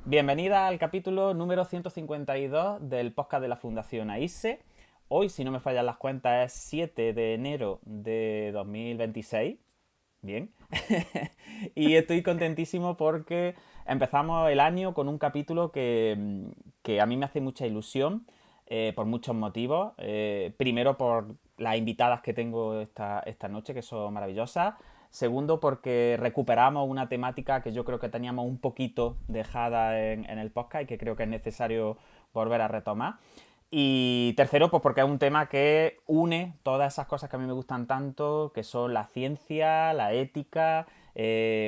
Bienvenida al capítulo número 152 del podcast de la Fundación AISE. Hoy, si no me fallan las cuentas, es 7 de enero de 2026. Bien. Y estoy contentísimo porque empezamos el año con un capítulo que a mí me hace mucha ilusión por muchos motivos. Primero por las invitadas que tengo esta noche, que son maravillosas. Segundo, porque recuperamos una temática que yo creo que teníamos un poquito dejada en el podcast y que creo que es necesario volver a retomar. Y tercero, pues porque es un tema que une todas esas cosas que a mí me gustan tanto, que son la ciencia, la ética,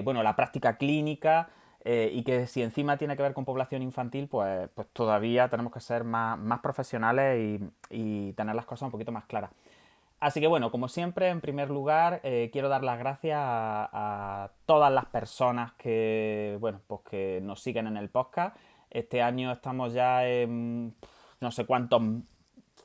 bueno, la práctica clínica, y que si encima tiene que ver con población infantil, pues todavía tenemos que ser más profesionales y tener las cosas un poquito más claras. Así que bueno, como siempre, en primer lugar, quiero dar las gracias a todas las personas que, bueno, pues que nos siguen en el podcast. Este año estamos ya en no sé cuántos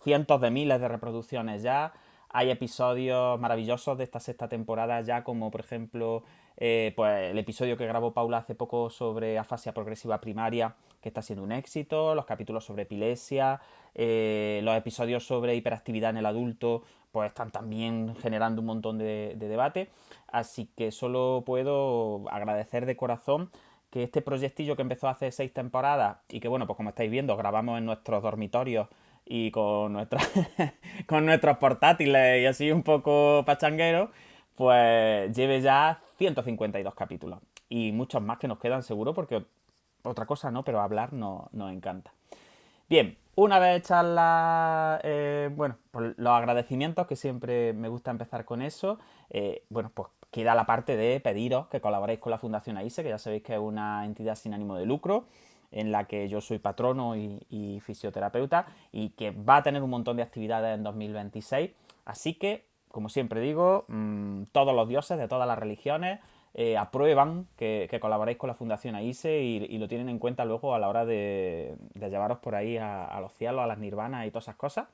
cientos de miles de reproducciones ya. Hay episodios maravillosos de esta sexta temporada ya, como por ejemplo pues el episodio que grabó Paula hace poco sobre afasia progresiva primaria, que está siendo un éxito, los capítulos sobre epilepsia, los episodios sobre hiperactividad en el adulto, pues están también generando un montón de debate. Así que solo puedo agradecer de corazón que este proyectillo que empezó hace 6 temporadas y que, bueno, pues como estáis viendo, grabamos en nuestros dormitorios y con, con nuestros portátiles y así un poco pachangueros, pues lleve ya 152 capítulos. Y muchos más que nos quedan seguro porque otra cosa no, pero hablar nos encanta. Bien, una vez hechas bueno, pues los agradecimientos, que siempre me gusta empezar con eso, bueno, pues queda la parte de pediros que colaboréis con la Fundación AISE, que ya sabéis que es una entidad sin ánimo de lucro, en la que yo soy patrono y fisioterapeuta, y que va a tener un montón de actividades en 2026. Así que, como siempre digo, todos los dioses de todas las religiones aprueban que colaboréis con la Fundación AISE y lo tienen en cuenta luego a la hora de llevaros por ahí a los cielos, a las nirvanas y todas esas cosas.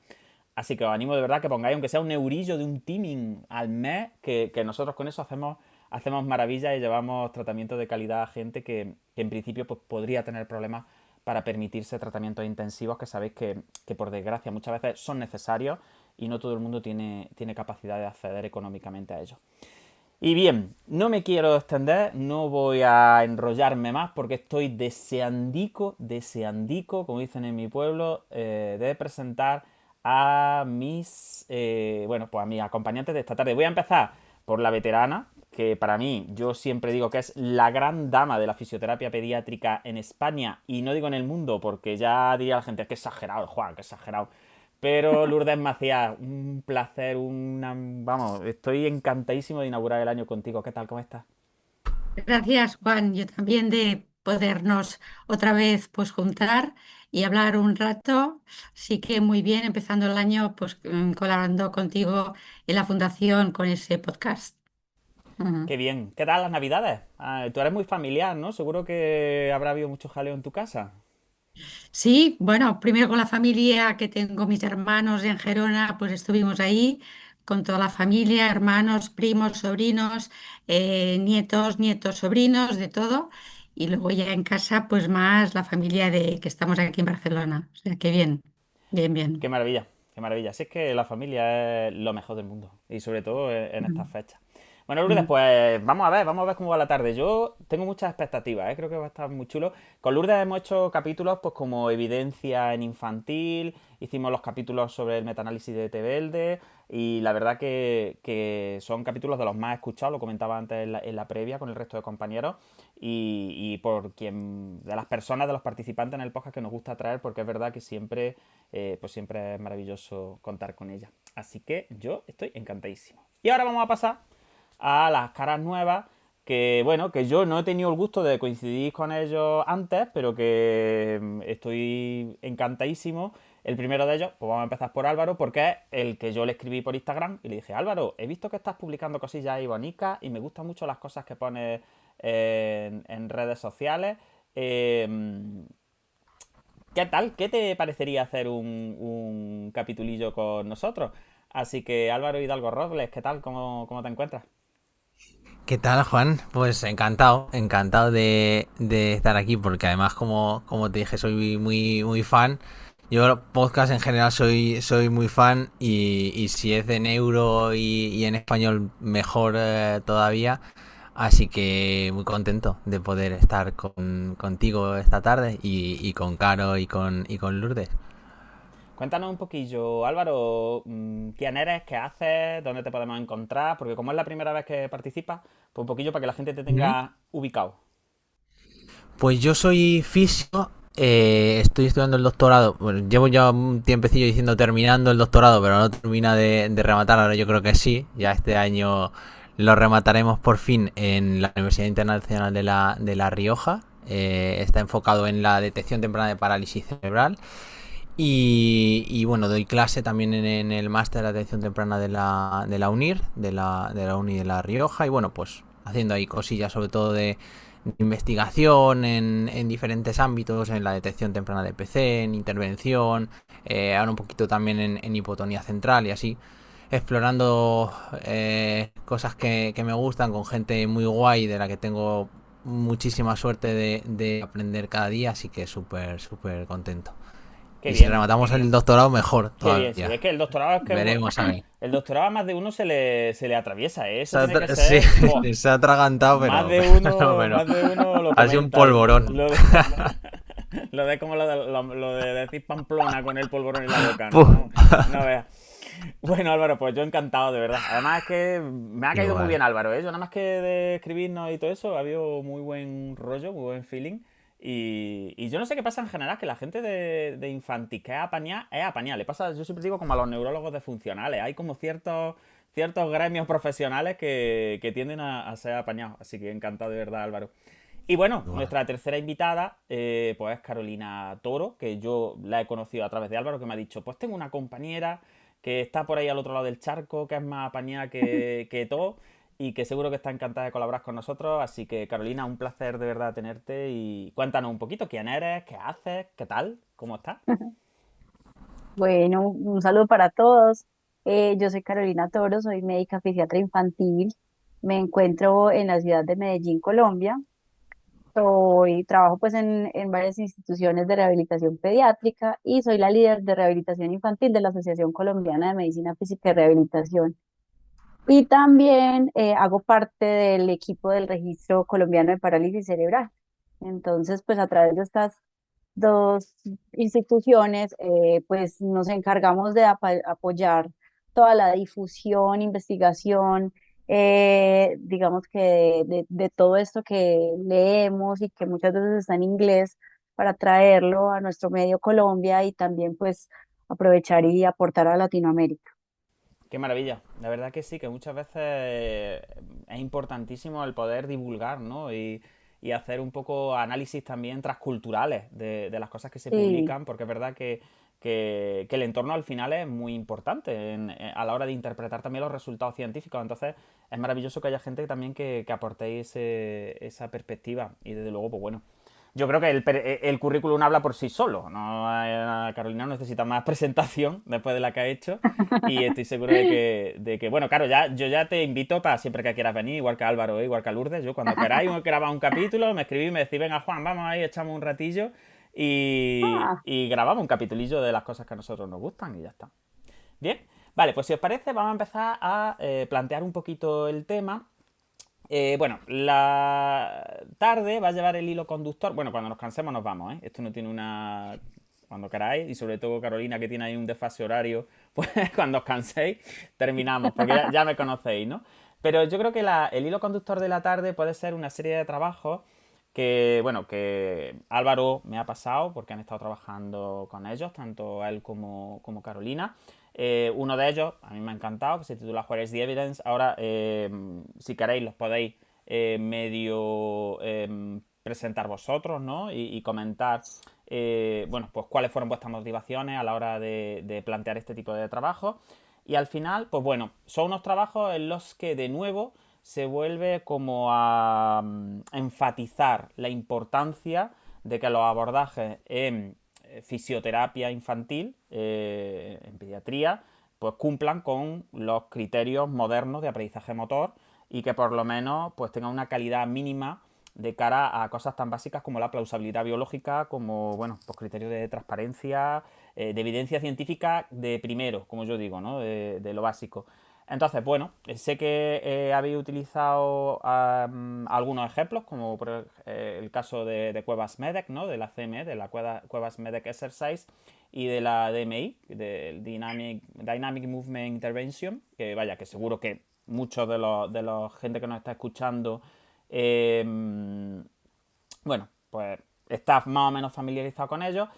Así que os animo de verdad que pongáis, aunque sea un eurillo de un teaming al mes, que nosotros con eso hacemos maravillas y llevamos tratamiento de calidad a gente que en principio pues, podría tener problemas para permitirse tratamientos intensivos que sabéis que por desgracia muchas veces son necesarios y no todo el mundo tiene capacidad de acceder económicamente a ellos. Y bien, no me quiero extender, no voy a enrollarme más porque estoy deseandico, como dicen en mi pueblo, de presentar a bueno, pues a mis acompañantes de esta tarde. Voy a empezar por la veterana, que para mí yo siempre digo que es la gran dama de la fisioterapia pediátrica en España y no digo en el mundo porque ya diría la gente que exagerado, Juan, que exagerado. Pero Lourdes Macías, un placer, vamos, estoy encantadísimo de inaugurar el año contigo. ¿Qué tal? ¿Cómo estás? Gracias, Juan. Yo también de podernos otra vez pues juntar y hablar un rato. Sí que muy bien, empezando el año pues colaborando contigo en la fundación con ese podcast. Ujú. Qué bien. ¿Qué tal las navidades? Ah, tú eres muy familiar, ¿no? Seguro que habrá habido mucho jaleo en tu casa. Sí, bueno, primero con la familia que tengo mis hermanos en Gerona, pues estuvimos ahí con toda la familia, hermanos, primos, sobrinos, nietos, sobrinos, de todo. Y luego ya en casa, pues más la familia de que estamos aquí en Barcelona. O sea, que bien, bien, bien. Qué maravilla, qué maravilla. Si es que la familia es lo mejor del mundo y sobre todo en estas Mm, fechas. Bueno, Lourdes, mm. pues vamos a ver cómo va la tarde. Yo tengo muchas expectativas, ¿eh? Creo que va a estar muy chulo. Con Lourdes hemos hecho capítulos pues como evidencia en infantil, hicimos los capítulos sobre el metaanálisis de Tebelde y la verdad que son capítulos de los más escuchados, lo comentaba antes en la previa con el resto de compañeros y por quien, de las personas, de los participantes en el podcast que nos gusta traer porque es verdad que siempre pues siempre es maravilloso contar con ella. Así que yo estoy encantadísimo. Y ahora vamos a pasar a las caras nuevas que, bueno, que yo no he tenido el gusto de coincidir con ellos antes, pero que estoy encantadísimo. El primero de ellos, pues vamos a empezar por Álvaro, porque es el que yo le escribí por Instagram y le dije, Álvaro, he visto que estás publicando cosillas ahí bonitas y me gustan mucho las cosas que pones en redes sociales. Eh, ¿Qué tal? ¿Qué te parecería hacer un capitulillo con nosotros? Así que Álvaro Hidalgo Robles, ¿qué tal? ¿Cómo te encuentras? ¿Qué tal, Juan? Pues encantado, encantado de estar aquí, porque además, como te dije, soy muy fan. Yo podcast en general soy muy fan y si es de neuro y en español mejor todavía. Así que muy contento de poder estar contigo esta tarde y con Caro y con Lourdes. Cuéntanos un poquillo, Álvaro, quién eres, qué haces, dónde te podemos encontrar, porque como es la primera vez que participas, pues un poquillo para que la gente te Ujú. tenga ubicado. Pues yo soy físico, estoy estudiando el doctorado. Bueno, llevo ya un tiempecillo diciendo terminando el doctorado, pero no termina de rematar. Ahora yo creo que sí. Ya este año lo remataremos por fin en la Universidad Internacional de La Rioja. Está enfocado en la detección temprana de parálisis cerebral. Y bueno, doy clase también en el máster de atención temprana de la UNIR, de la Uni de La Rioja. Y bueno, pues haciendo ahí cosillas sobre todo de investigación en diferentes ámbitos, en la detección temprana de PC, en intervención, ahora un poquito también en hipotonía central y así, explorando cosas que me gustan con gente muy guay de la que tengo muchísima suerte de aprender cada día, así que súper contento. Qué Y si bien, rematamos el doctorado, mejor qué bien, sí. todavía. Es que el doctorado es que Veremos a ver. el doctorado a más de uno se le atraviesa, ¿eh? Eso Se ha, tiene que tra- sí, ser, ¡buah! se ha atragantado, Más pero, de pero, uno, pero más de uno lo ha sido un comenta. polvorón. Lo de como lo de decir Pamplona con el polvorón en la boca, ¿no? Puh. Vamos, no veas. Bueno, Álvaro, pues yo encantado, de verdad. Además es que me ha caído muy Igual. bien Álvaro, ¿eh? Yo nada más que de escribirnos y todo eso, ha habido muy buen rollo, muy buen feeling. Y yo no sé qué pasa en general, que la gente de Infantis que es apañada. Le pasa, yo siempre digo, como a los neurólogos de funcionales. Hay como ciertos gremios profesionales que tienden a ser apañados. Así que encantado de verdad, Álvaro. Y bueno, Igual. nuestra tercera invitada, pues es Carolina Toro, que yo la he conocido a través de Álvaro, que me ha dicho, pues tengo una compañera que está por ahí al otro lado del charco, que es más apañada que todo, y que seguro que está encantada de colaborar con nosotros. Así que, Carolina, un placer de verdad tenerte y cuéntanos un poquito quién eres, qué haces, qué tal, cómo estás. Bueno, un saludo para todos. Yo soy Carolina Toro, soy médica fisiatra infantil. Me encuentro en la ciudad de Medellín, Colombia. Trabajo pues en varias instituciones de rehabilitación pediátrica y soy la líder de rehabilitación infantil de la Asociación Colombiana de Medicina Física y Rehabilitación. Y también hago parte del equipo del Registro Colombiano de Parálisis Cerebral. Entonces, pues a través de estas dos instituciones, pues nos encargamos de apoyar toda la difusión, investigación, digamos que de todo esto que leemos y que muchas veces está en inglés para traerlo a nuestro medio Colombia y también pues aprovechar y aportar a Latinoamérica. Qué maravilla. La verdad que sí, que muchas veces es importantísimo el poder divulgar, ¿no? Y hacer un poco análisis también transculturales de las cosas que se Sí, publican, porque es verdad que el entorno al final es muy importante a la hora de interpretar también los resultados científicos. Entonces, es maravilloso que haya gente también que aportéis esa perspectiva. Y desde luego, pues bueno, yo creo que el currículum habla por sí solo. ¿No? Carolina no necesita más presentación después de la que ha hecho. Y estoy seguro de que bueno, claro, yo ya te invito para siempre que quieras venir, igual que Álvaro, igual que a Lourdes. Yo cuando queráis grabar un capítulo, me escribís y me decís, venga Juan, vamos ahí, echamos un ratillo ah, y grabamos un capitulillo de las cosas que a nosotros nos gustan y ya está. Bien, vale, pues si os parece, vamos a empezar a plantear un poquito el tema. Bueno, la tarde va a llevar el hilo conductor. Bueno, cuando nos cansemos nos vamos, ¿eh? Esto no tiene una... Cuando queráis, y sobre todo Carolina, que tiene ahí un desfase horario, pues cuando os canséis, terminamos, porque ya me conocéis, ¿no? Pero yo creo que el hilo conductor de la tarde puede ser una serie de trabajos que, bueno, que Álvaro me ha pasado, porque han estado trabajando con ellos, tanto él como Carolina. Uno de ellos, a mí me ha encantado, que se titula Where is the Evidence. Ahora, si queréis, los podéis medio presentar vosotros, ¿no? Y comentar, bueno, pues cuáles fueron vuestras motivaciones a la hora de plantear este tipo de trabajo. Y al final, pues bueno, son unos trabajos en los que de nuevo se vuelve como a enfatizar la importancia de que los abordajes en fisioterapia infantil, en pediatría, pues cumplan con los criterios modernos de aprendizaje motor y que por lo menos pues tenga una calidad mínima de cara a cosas tan básicas como la plausibilidad biológica, como, bueno, pues criterios de transparencia, de evidencia científica de primero, como yo digo, ¿no? De lo básico. Entonces, bueno, sé que habéis utilizado algunos ejemplos, como por el caso de Cuevas Medec, ¿no? De la CME, de la Cuevas Medec Exercise, y de la DMI, del Dynamic Movement Intervention, que vaya, que seguro que muchos de los gente que nos está escuchando, eh, bueno, pues está más o menos familiarizado con ellos.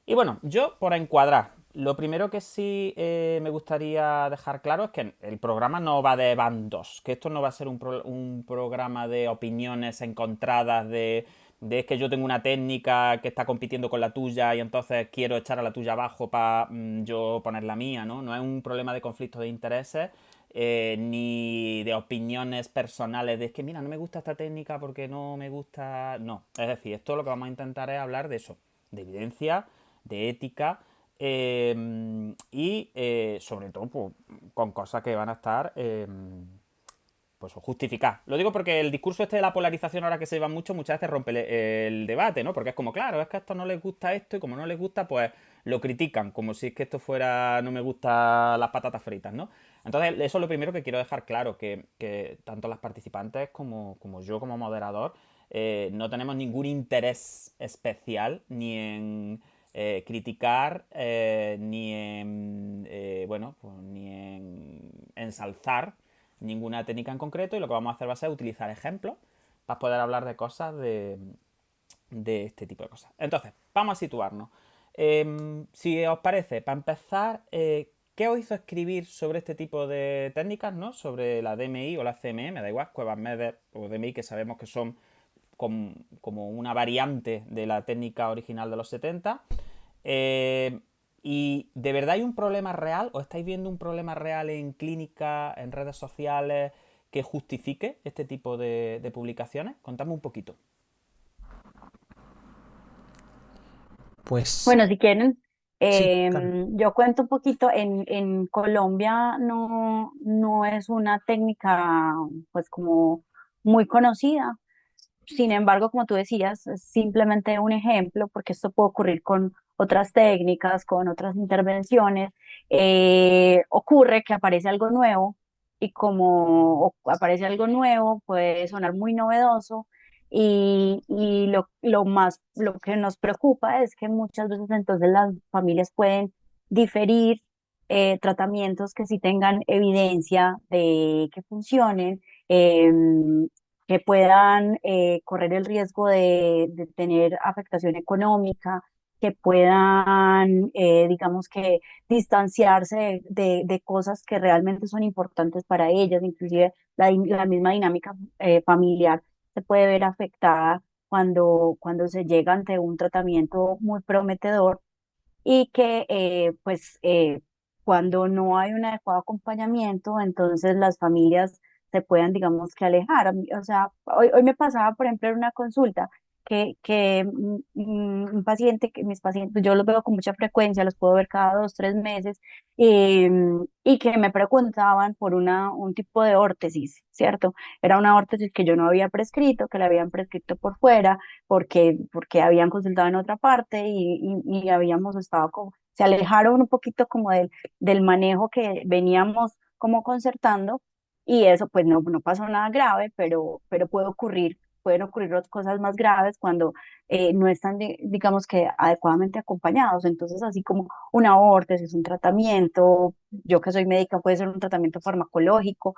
Y bueno, yo por encuadrar, lo primero que sí me gustaría dejar claro es que el programa no va de bandos, que esto no va a ser un programa de opiniones encontradas, de es que yo tengo una técnica que está compitiendo con la tuya y entonces quiero echar a la tuya abajo para yo poner la mía, ¿no? No es un problema de conflicto de intereses, ni de opiniones personales, de es que mira, no me gusta esta técnica porque no me gusta... No, es decir, esto lo que vamos a intentar es hablar de eso, de evidencia, de ética, y sobre todo pues, con cosas que van a estar pues justificadas. Lo digo porque el discurso este de la polarización, ahora que se lleva mucho, muchas veces rompe el debate, ¿no? Porque es como, claro, es que a esto no les gusta esto y como no les gusta, pues lo critican, como si es que esto fuera no me gusta las patatas fritas, ¿no? Entonces, eso es lo primero que quiero dejar claro, que tanto las participantes como yo como moderador no tenemos ningún interés especial ni en criticar, ni en, bueno, pues, ni en ensalzar ninguna técnica en concreto, y lo que vamos a hacer va a ser utilizar ejemplos para poder hablar de cosas de este tipo de cosas. Entonces, vamos a situarnos. Si os parece, para empezar, ¿qué os hizo escribir sobre este tipo de técnicas, ¿no? Sobre la DMI o la CME, me da igual, Cuevas Medec o DMI, que sabemos que son como una variante de la técnica original de los 70. ¿Y de verdad hay un problema real o estáis viendo un problema real en clínica, en redes sociales, que justifique este tipo de publicaciones? Contadme un poquito. Pues Bueno, si quieren, sí, claro. yo cuento un poquito, en Colombia no es una técnica pues como muy conocida. Sin embargo, como tú decías, es simplemente un ejemplo, porque esto puede ocurrir con otras técnicas, con otras intervenciones. Ocurre que aparece algo nuevo y como aparece algo nuevo, puede sonar muy novedoso y lo que nos preocupa es que muchas veces entonces las familias pueden diferir tratamientos que sí tengan evidencia de que funcionen. Que puedan correr el riesgo de tener afectación económica, que puedan, digamos que, distanciarse de cosas que realmente son importantes para ellas, inclusive la misma dinámica familiar se puede ver afectada cuando se llega ante un tratamiento muy prometedor y que cuando no hay un adecuado acompañamiento, entonces las familias se puedan, digamos, que alejar. O sea, hoy me pasaba, por ejemplo, en una consulta un paciente, que mis pacientes, yo los veo con mucha frecuencia, los puedo ver cada 2, 3 meses, y que me preguntaban por un tipo de órtesis, ¿cierto? Era una órtesis que yo no había prescrito, que la habían prescrito por fuera porque habían consultado en otra parte y habíamos estado como, se alejaron un poquito como del manejo que veníamos como concertando y eso pues no pasó nada grave, pero pueden ocurrir otras cosas más graves cuando no están, digamos que adecuadamente acompañados. Entonces, así como una órtesis, un tratamiento, yo que soy médica, puede ser un tratamiento farmacológico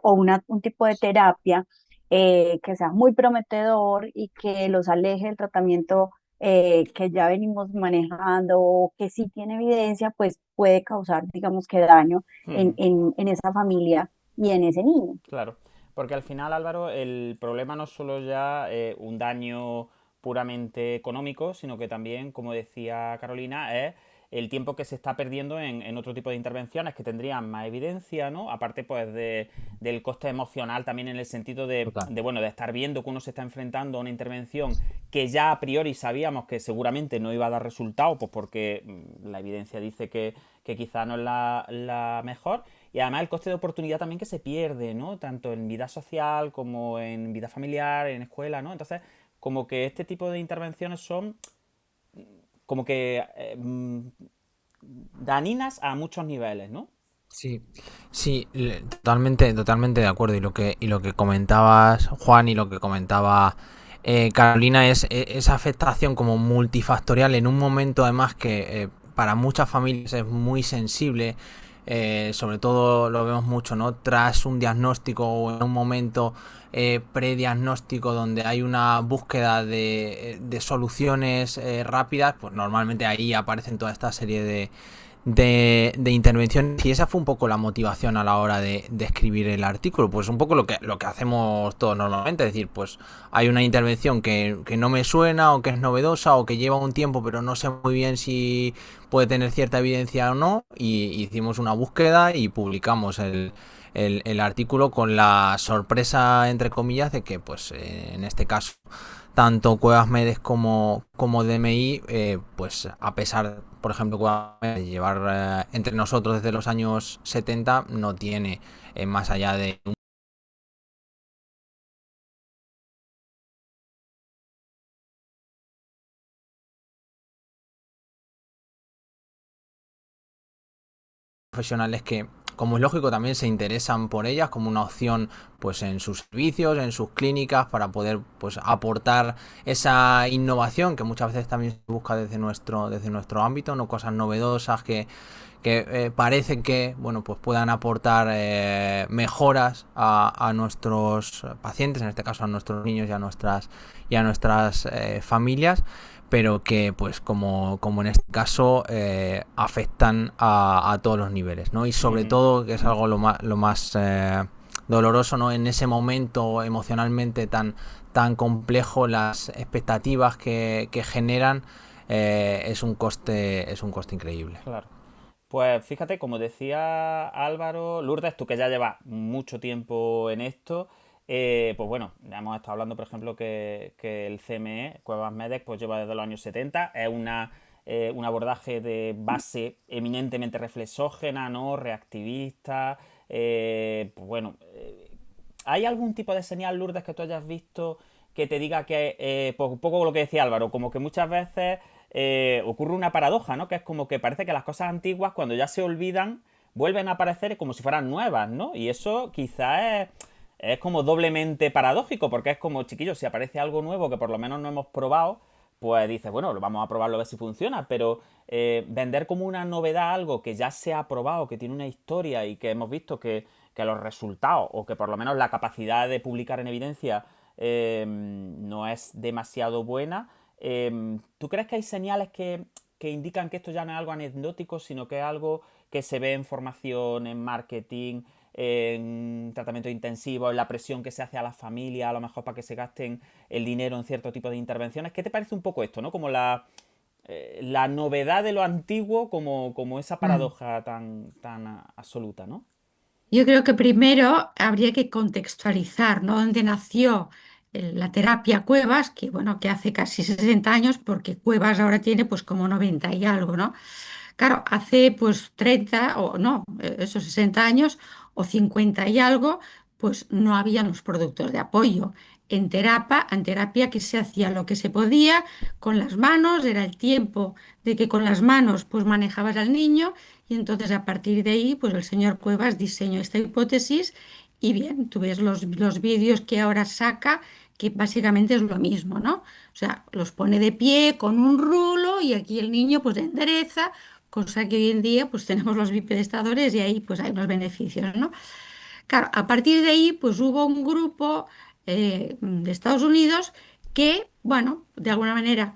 o un tipo de terapia que sea muy prometedor y que los aleje del tratamiento que ya venimos manejando o que sí tiene evidencia, pues puede causar, digamos que daño en esa familia y en ese niño. Claro, porque al final, Álvaro, el problema no es solo ya un daño puramente económico, sino que también, como decía Carolina, es el tiempo que se está perdiendo en otro tipo de intervenciones que tendrían más evidencia, ¿no? Aparte, pues, del coste emocional también en el sentido Total. bueno, de estar viendo que uno se está enfrentando a una intervención que ya a priori sabíamos que seguramente no iba a dar resultado, pues porque la evidencia dice que quizá no es la mejor. y además el coste de oportunidad también que se pierde, ¿no? Tanto en vida social como en vida familiar, en escuela, ¿no? Entonces, como que este tipo de intervenciones son como que dañinas a muchos niveles, ¿no? Sí, sí, totalmente, totalmente de acuerdo. Y lo que comentabas, Juan, y lo que comentaba Carolina, es esa afectación como multifactorial en un momento además que para muchas familias es muy sensible. Sobre todo lo vemos mucho, ¿no? Tras un diagnóstico o en un momento prediagnóstico donde hay una búsqueda de soluciones rápidas, pues normalmente ahí aparecen toda esta serie de intervención. Y esa fue un poco la motivación a la hora de escribir el artículo, pues un poco lo que hacemos todos normalmente, es decir, pues hay una intervención que no me suena o que es novedosa o que lleva un tiempo pero no sé muy bien si puede tener cierta evidencia o no, y hicimos una búsqueda y publicamos el artículo con la sorpresa, entre comillas, de que pues en este caso tanto Cuevas Medes como DMI, pues a pesar, por ejemplo, Cuevas Medes de llevar entre nosotros desde los años 70, no tiene más allá de un profesionales que, como es lógico, también se interesan por ellas como una opción pues en sus servicios, en sus clínicas, para poder pues aportar esa innovación que muchas veces también se busca desde nuestro ámbito, no cosas novedosas que parecen que bueno pues puedan aportar mejoras a nuestros pacientes, en este caso a nuestros niños y a nuestras familias, pero que pues como en este caso afectan a todos los niveles, ¿no? Y sobre Ujú. todo, que es algo lo más doloroso, ¿no? En ese momento emocionalmente tan complejo, las expectativas que generan, es un coste increíble. Claro. Pues fíjate, como decía Álvaro, Lourdes, tú que ya llevas mucho tiempo en esto, pues bueno, ya hemos estado hablando, por ejemplo, que el CME, Cuevas Medex, pues lleva desde los años 70, es un abordaje de base eminentemente reflexógena, ¿no? Reactivista, pues bueno, ¿hay algún tipo de señal, Lourdes, que tú hayas visto que te diga que, un poco lo que decía Álvaro, como que muchas veces ocurre una paradoja, ¿no? Que es como que parece que las cosas antiguas, cuando ya se olvidan, vuelven a aparecer como si fueran nuevas, ¿no? Y eso quizás es como doblemente paradójico, porque es como, chiquillos, si aparece algo nuevo que por lo menos no hemos probado, pues dices, bueno, lo vamos a probarlo a ver si funciona, pero vender como una novedad algo que ya se ha probado, que tiene una historia y que hemos visto que los resultados, o que por lo menos la capacidad de publicar en evidencia no es demasiado buena, ¿tú crees que hay señales que indican que esto ya no es algo anecdótico, sino que es algo que se ve en formación, en marketing, en tratamiento intensivo, en la presión que se hace a las familias, a lo mejor para que se gasten el dinero en cierto tipo de intervenciones? ¿Qué te parece un poco esto, ¿no? Como la novedad de lo antiguo, como esa Mm. paradoja tan absoluta, ¿no? Yo creo que primero habría que contextualizar, ¿no? Dónde nació la terapia Cuevas, que bueno, que hace casi 60 años, porque Cuevas ahora tiene pues como 90 y algo, ¿no? Claro, hace pues 30 o no, esos 60 años o 50 y algo, pues no habían los productos de apoyo. En terapia que se hacía lo que se podía con las manos, era el tiempo de que con las manos pues manejabas al niño, y entonces a partir de ahí pues el señor Cuevas diseñó esta hipótesis. Y bien, tú ves los vídeos que ahora saca, que básicamente es lo mismo, ¿no? O sea, los pone de pie con un rulo y aquí el niño pues endereza, cosa que hoy en día pues tenemos los bipedestadores y ahí pues hay unos beneficios, ¿no? Claro, a partir de ahí pues hubo un grupo de Estados Unidos que, bueno, de alguna manera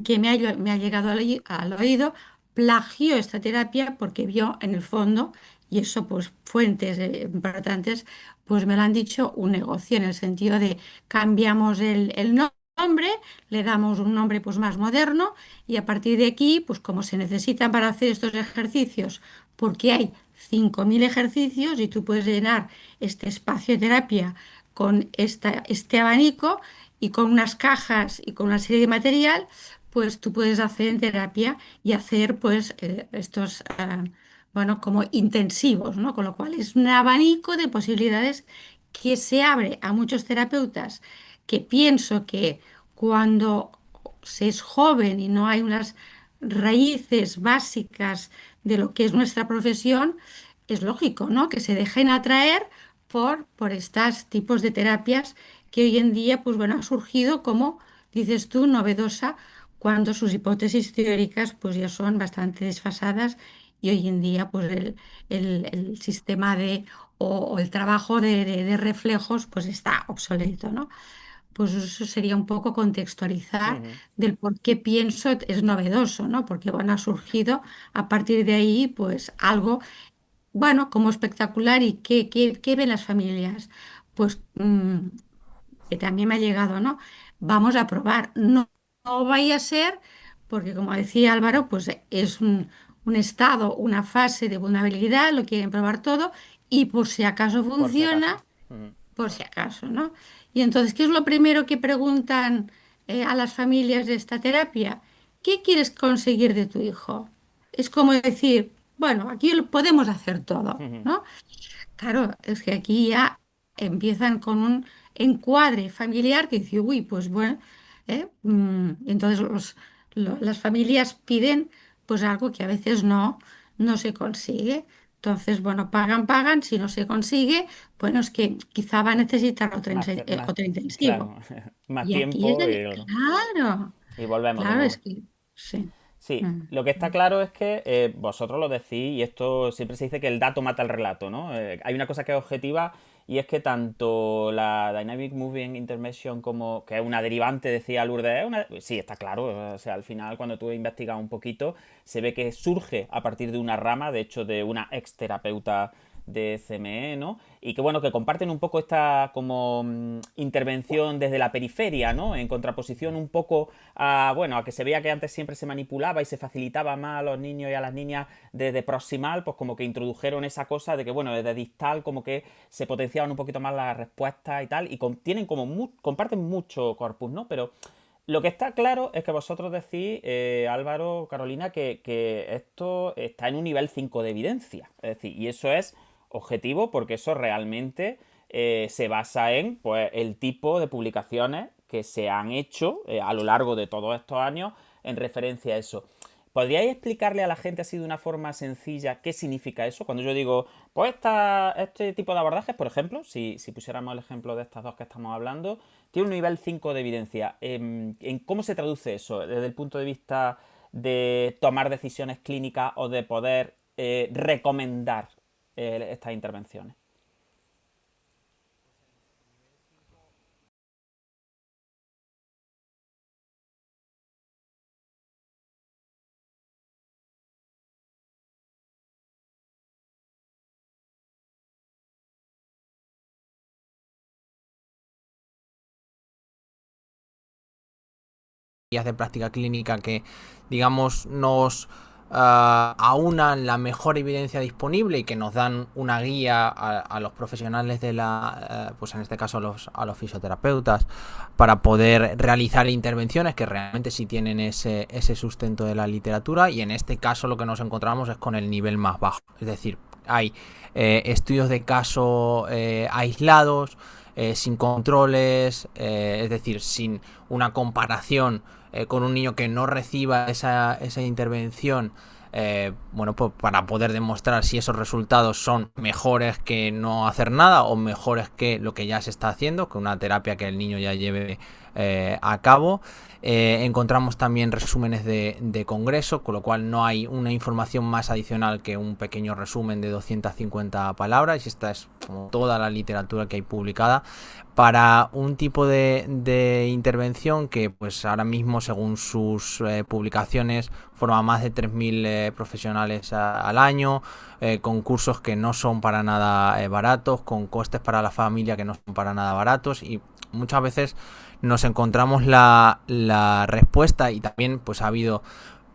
que me ha llegado al oído, plagió esta terapia porque vio en el fondo, y eso pues fuentes importantes pues me lo han dicho, un negocio en el sentido de cambiamos el nombre, le damos un nombre pues más moderno, y a partir de aquí pues como se necesitan para hacer estos ejercicios, porque hay 5.000 ejercicios y tú puedes llenar este espacio de terapia con este abanico y con unas cajas y con una serie de material, pues tú puedes hacer en terapia y hacer pues estos bueno, como intensivos, ¿no? Con lo cual es un abanico de posibilidades que se abre a muchos terapeutas que pienso que cuando se es joven y no hay unas raíces básicas de lo que es nuestra profesión, es lógico, ¿no? Que se dejen atraer por estos tipos de terapias que hoy en día, pues bueno, ha surgido como, dices tú, novedosa, cuando sus hipótesis teóricas pues ya son bastante desfasadas y hoy en día pues el sistema o el trabajo de reflejos pues está obsoleto, ¿no? Pues eso sería un poco contextualizar Ujú. del por qué pienso es novedoso, ¿no? Porque bueno, ha surgido a partir de ahí pues algo, bueno, como espectacular y qué ven las familias. Pues que también me ha llegado, ¿no? Vamos a probar. No, no vaya a ser, porque como decía Álvaro, pues es un estado, una fase de vulnerabilidad, lo quieren probar todo y por si acaso Por si acaso. funciona, Ujú. por si acaso, ¿no? Y entonces, ¿qué es lo primero que preguntan a las familias de esta terapia? ¿Qué quieres conseguir de tu hijo? Es como decir, bueno, aquí lo podemos hacer todo, Ujú. ¿no? Claro, es que aquí ya empiezan con un encuadre familiar que dice, uy, pues bueno, entonces las familias piden pues algo que a veces no se consigue. Entonces, bueno, pagan, si no se consigue, bueno, es que quizá va a necesitar Más, otro intensivo. claro, más Y aquí es tiempo de, claro, y volvemos de claro, es nuevo. que sí. Sí, Mm. lo que está claro es que vosotros lo decís y esto siempre se dice que el dato mata el relato, ¿no? Hay una cosa que es objetiva y es que tanto la Dynamic Moving Intervention como que es una derivante, decía Lourdes, sí, está claro, o sea, al final cuando tú investigas un poquito se ve que surge a partir de una rama, de hecho de una ex terapeuta de CME, ¿no? Y que bueno, que comparten un poco esta como intervención desde la periferia, ¿no? En contraposición un poco a, bueno, a que se veía que antes siempre se manipulaba y se facilitaba más a los niños y a las niñas desde proximal, pues como que introdujeron esa cosa de que, bueno, desde distal como que se potenciaban un poquito más las respuestas y tal, y tienen como, comparten mucho corpus, ¿no? Pero lo que está claro es que vosotros decís, Álvaro, Carolina, que esto está en un nivel 5 de evidencia. Es decir, y eso es objetivo porque eso realmente se basa en pues, el tipo de publicaciones que se han hecho a lo largo de todos estos años en referencia a eso. ¿Podríais explicarle a la gente así de una forma sencilla qué significa eso? Cuando yo digo, pues este tipo de abordajes, por ejemplo, si pusiéramos el ejemplo de estas dos que estamos hablando, tiene un nivel 5 de evidencia. ¿En cómo se traduce eso desde el punto de vista de tomar decisiones clínicas o de poder recomendar estas intervenciones? De práctica clínica que, digamos, nos aunan la mejor evidencia disponible y que nos dan una guía a los profesionales de pues en este caso a los fisioterapeutas, para poder realizar intervenciones que realmente sí tienen ese sustento de la literatura. Y en este caso lo que nos encontramos es con el nivel más bajo, es decir, hay estudios de caso aislados, sin controles, es decir, sin una comparación con un niño que no reciba esa intervención, bueno, pues para poder demostrar si esos resultados son mejores que no hacer nada o mejores que lo que ya se está haciendo, que una terapia que el niño ya lleve a cabo. Encontramos también resúmenes de congreso, con lo cual no hay una información más adicional que un pequeño resumen de 250 palabras, y esta es como toda la literatura que hay publicada para un tipo de intervención que pues ahora mismo, según sus publicaciones, forma más de 3.000 profesionales al año, con cursos que no son para nada baratos, con costes para la familia que no son para nada baratos, y muchas veces nos encontramos la respuesta. Y también pues ha habido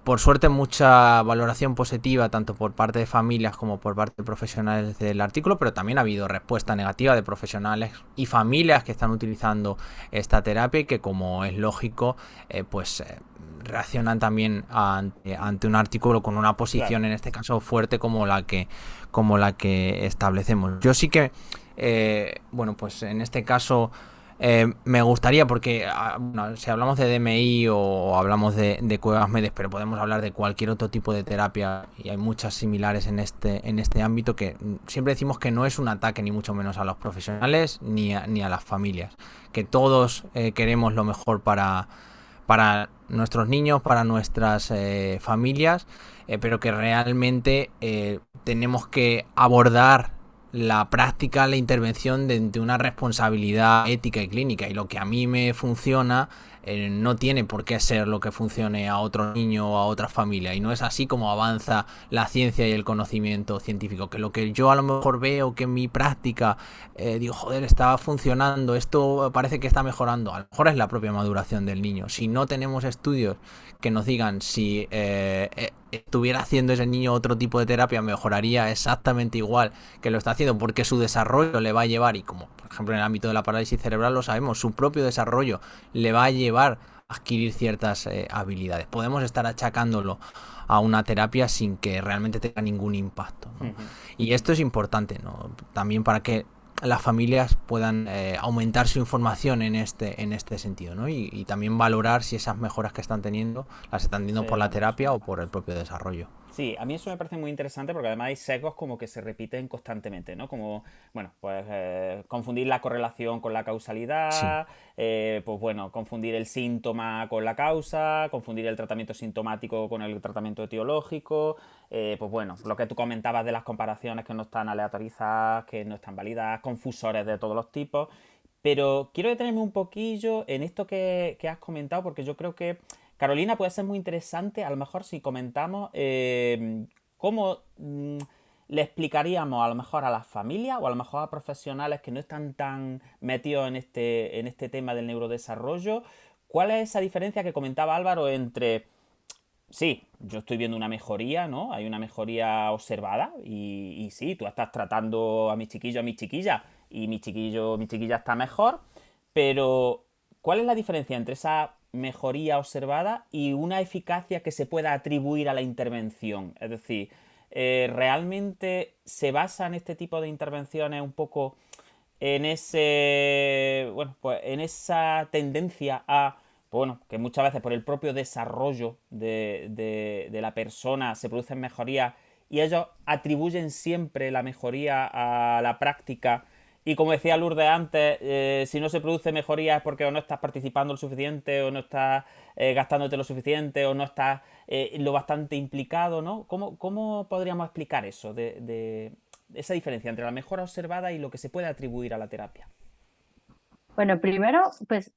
por suerte mucha valoración positiva tanto por parte de familias como por parte de profesionales del artículo, pero también ha habido respuesta negativa de profesionales y familias que están utilizando esta terapia y que, como es lógico, reaccionan también ante un artículo con una posición, Claro. en este caso fuerte, como la que establecemos. Yo sí que, pues en este caso me gustaría, porque bueno, si hablamos de DMI o hablamos de Cuevas-Medes, pero podemos hablar de cualquier otro tipo de terapia, y hay muchas similares en este ámbito, que siempre decimos que no es un ataque ni mucho menos a los profesionales ni a las familias, que todos queremos lo mejor para nuestros niños, para nuestras familias, pero que realmente tenemos que abordar la práctica, la intervención de una responsabilidad ética y clínica, y lo que a mí me funciona no tiene por qué ser lo que funcione a otro niño o a otra familia, y no es así como avanza la ciencia y el conocimiento científico, que lo que yo a lo mejor veo que en mi práctica digo, joder, está funcionando, esto parece que está mejorando, a lo mejor es la propia maduración del niño. Si no tenemos estudios que nos digan si estuviera haciendo ese niño otro tipo de terapia, mejoraría exactamente igual que lo está haciendo, porque su desarrollo le va a llevar, y como por ejemplo en el ámbito de la parálisis cerebral lo sabemos, su propio desarrollo le va a llevar a adquirir ciertas habilidades. Podemos estar achacándolo a una terapia sin que realmente tenga ningún impacto, ¿no? Ujú. Y esto es importante, ¿no? También para que las familias puedan aumentar su información en este sentido, ¿no? Y también valorar si esas mejoras que están teniendo las están teniendo por la terapia o por el propio desarrollo. Sí, a mí eso me parece muy interesante porque además hay sesgos como que se repiten constantemente, ¿no? Como, bueno, pues confundir la correlación con la Sí. causalidad, pues bueno, confundir el síntoma con la causa, confundir el tratamiento sintomático con el tratamiento etiológico, pues bueno, lo que tú comentabas de las comparaciones que no están aleatorizadas, que no están válidas, confusores de todos los tipos. Pero quiero detenerme un poquillo en esto que has comentado, porque yo creo que, Carolina, puede ser muy interesante, a lo mejor si comentamos cómo le explicaríamos a lo mejor a las familias o a lo mejor a profesionales que no están tan metidos en este tema del neurodesarrollo, cuál es esa diferencia que comentaba Álvaro entre sí, yo estoy viendo una mejoría, ¿no? Hay una mejoría observada y sí, tú estás tratando a mi chiquillo, a mi chiquilla y mi chiquillo, mi chiquilla está mejor, pero ¿cuál es la diferencia entre esa mejoría observada y una eficacia que se pueda atribuir a la intervención? Es decir, ¿realmente se basan este tipo de intervenciones un poco en ese, bueno, pues en esa tendencia a, pues bueno, que muchas veces por el propio desarrollo de la persona se producen mejorías y ellos atribuyen siempre la mejoría a la práctica? Y como decía Lourdes antes, si no se produce mejoría es porque o no estás participando lo suficiente, o no estás gastándote lo suficiente, o no estás lo bastante implicado, ¿no? ¿Cómo podríamos explicar eso de esa diferencia entre la mejora observada y lo que se puede atribuir a la terapia? Bueno, primero, pues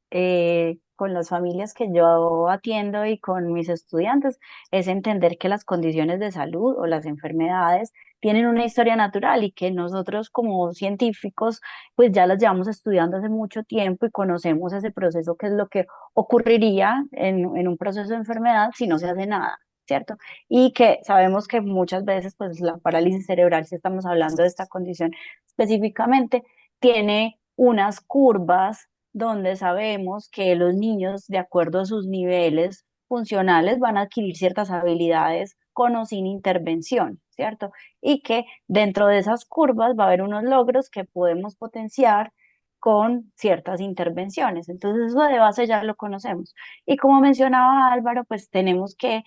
con las familias que yo atiendo y con mis estudiantes es entender que las condiciones de salud o las enfermedades tienen una historia natural y que nosotros como científicos pues ya las llevamos estudiando hace mucho tiempo y conocemos ese proceso, que es lo que ocurriría en un proceso de enfermedad si no se hace nada, ¿cierto? Y que sabemos que muchas veces pues la parálisis cerebral, si estamos hablando de esta condición específicamente, tiene unas curvas donde sabemos que los niños, de acuerdo a sus niveles funcionales, van a adquirir ciertas habilidades con o sin intervención, ¿cierto? Y que dentro de esas curvas va a haber unos logros que podemos potenciar con ciertas intervenciones. Entonces, eso de base ya lo conocemos. Y como mencionaba Álvaro, pues tenemos que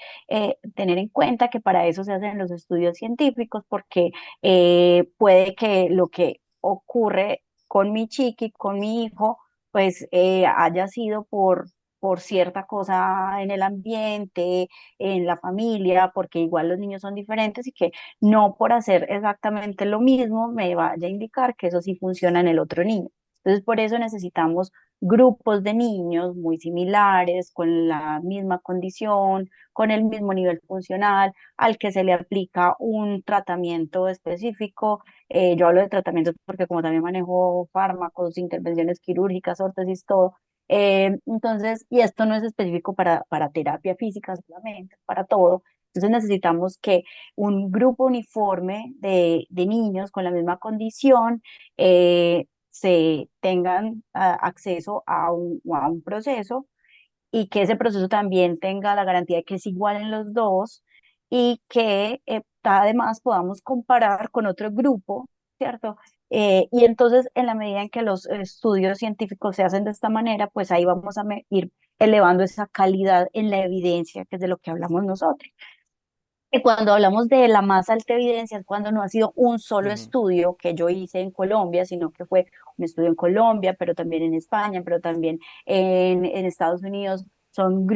tener en cuenta que para eso se hacen los estudios científicos, porque puede que lo que ocurre con mi chiqui, con mi hijo, pues haya sido por cierta cosa en el ambiente, en la familia, porque igual los niños son diferentes y que no por hacer exactamente lo mismo me vaya a indicar que eso sí funciona en el otro niño. Entonces, por eso necesitamos grupos de niños muy similares, con la misma condición, con el mismo nivel funcional, al que se le aplica un tratamiento específico. Yo hablo de tratamientos porque como también manejo fármacos, intervenciones quirúrgicas, órtesis, todo. Entonces, y esto no es específico para terapia física solamente, para todo. Entonces necesitamos que un grupo uniforme de niños con la misma condición se tengan acceso a un proceso y que ese proceso también tenga la garantía de que es igual en los dos y que además podamos comparar con otro grupo, ¿cierto? Y entonces, en la medida en que los estudios científicos se hacen de esta manera, pues ahí vamos a ir elevando esa calidad en la evidencia, que es de lo que hablamos nosotros. Y cuando hablamos de la más alta evidencia, es cuando no ha sido un solo Ujú. estudio que yo hice en Colombia, sino que fue un estudio en Colombia, pero también en España, pero también en Estados Unidos. Son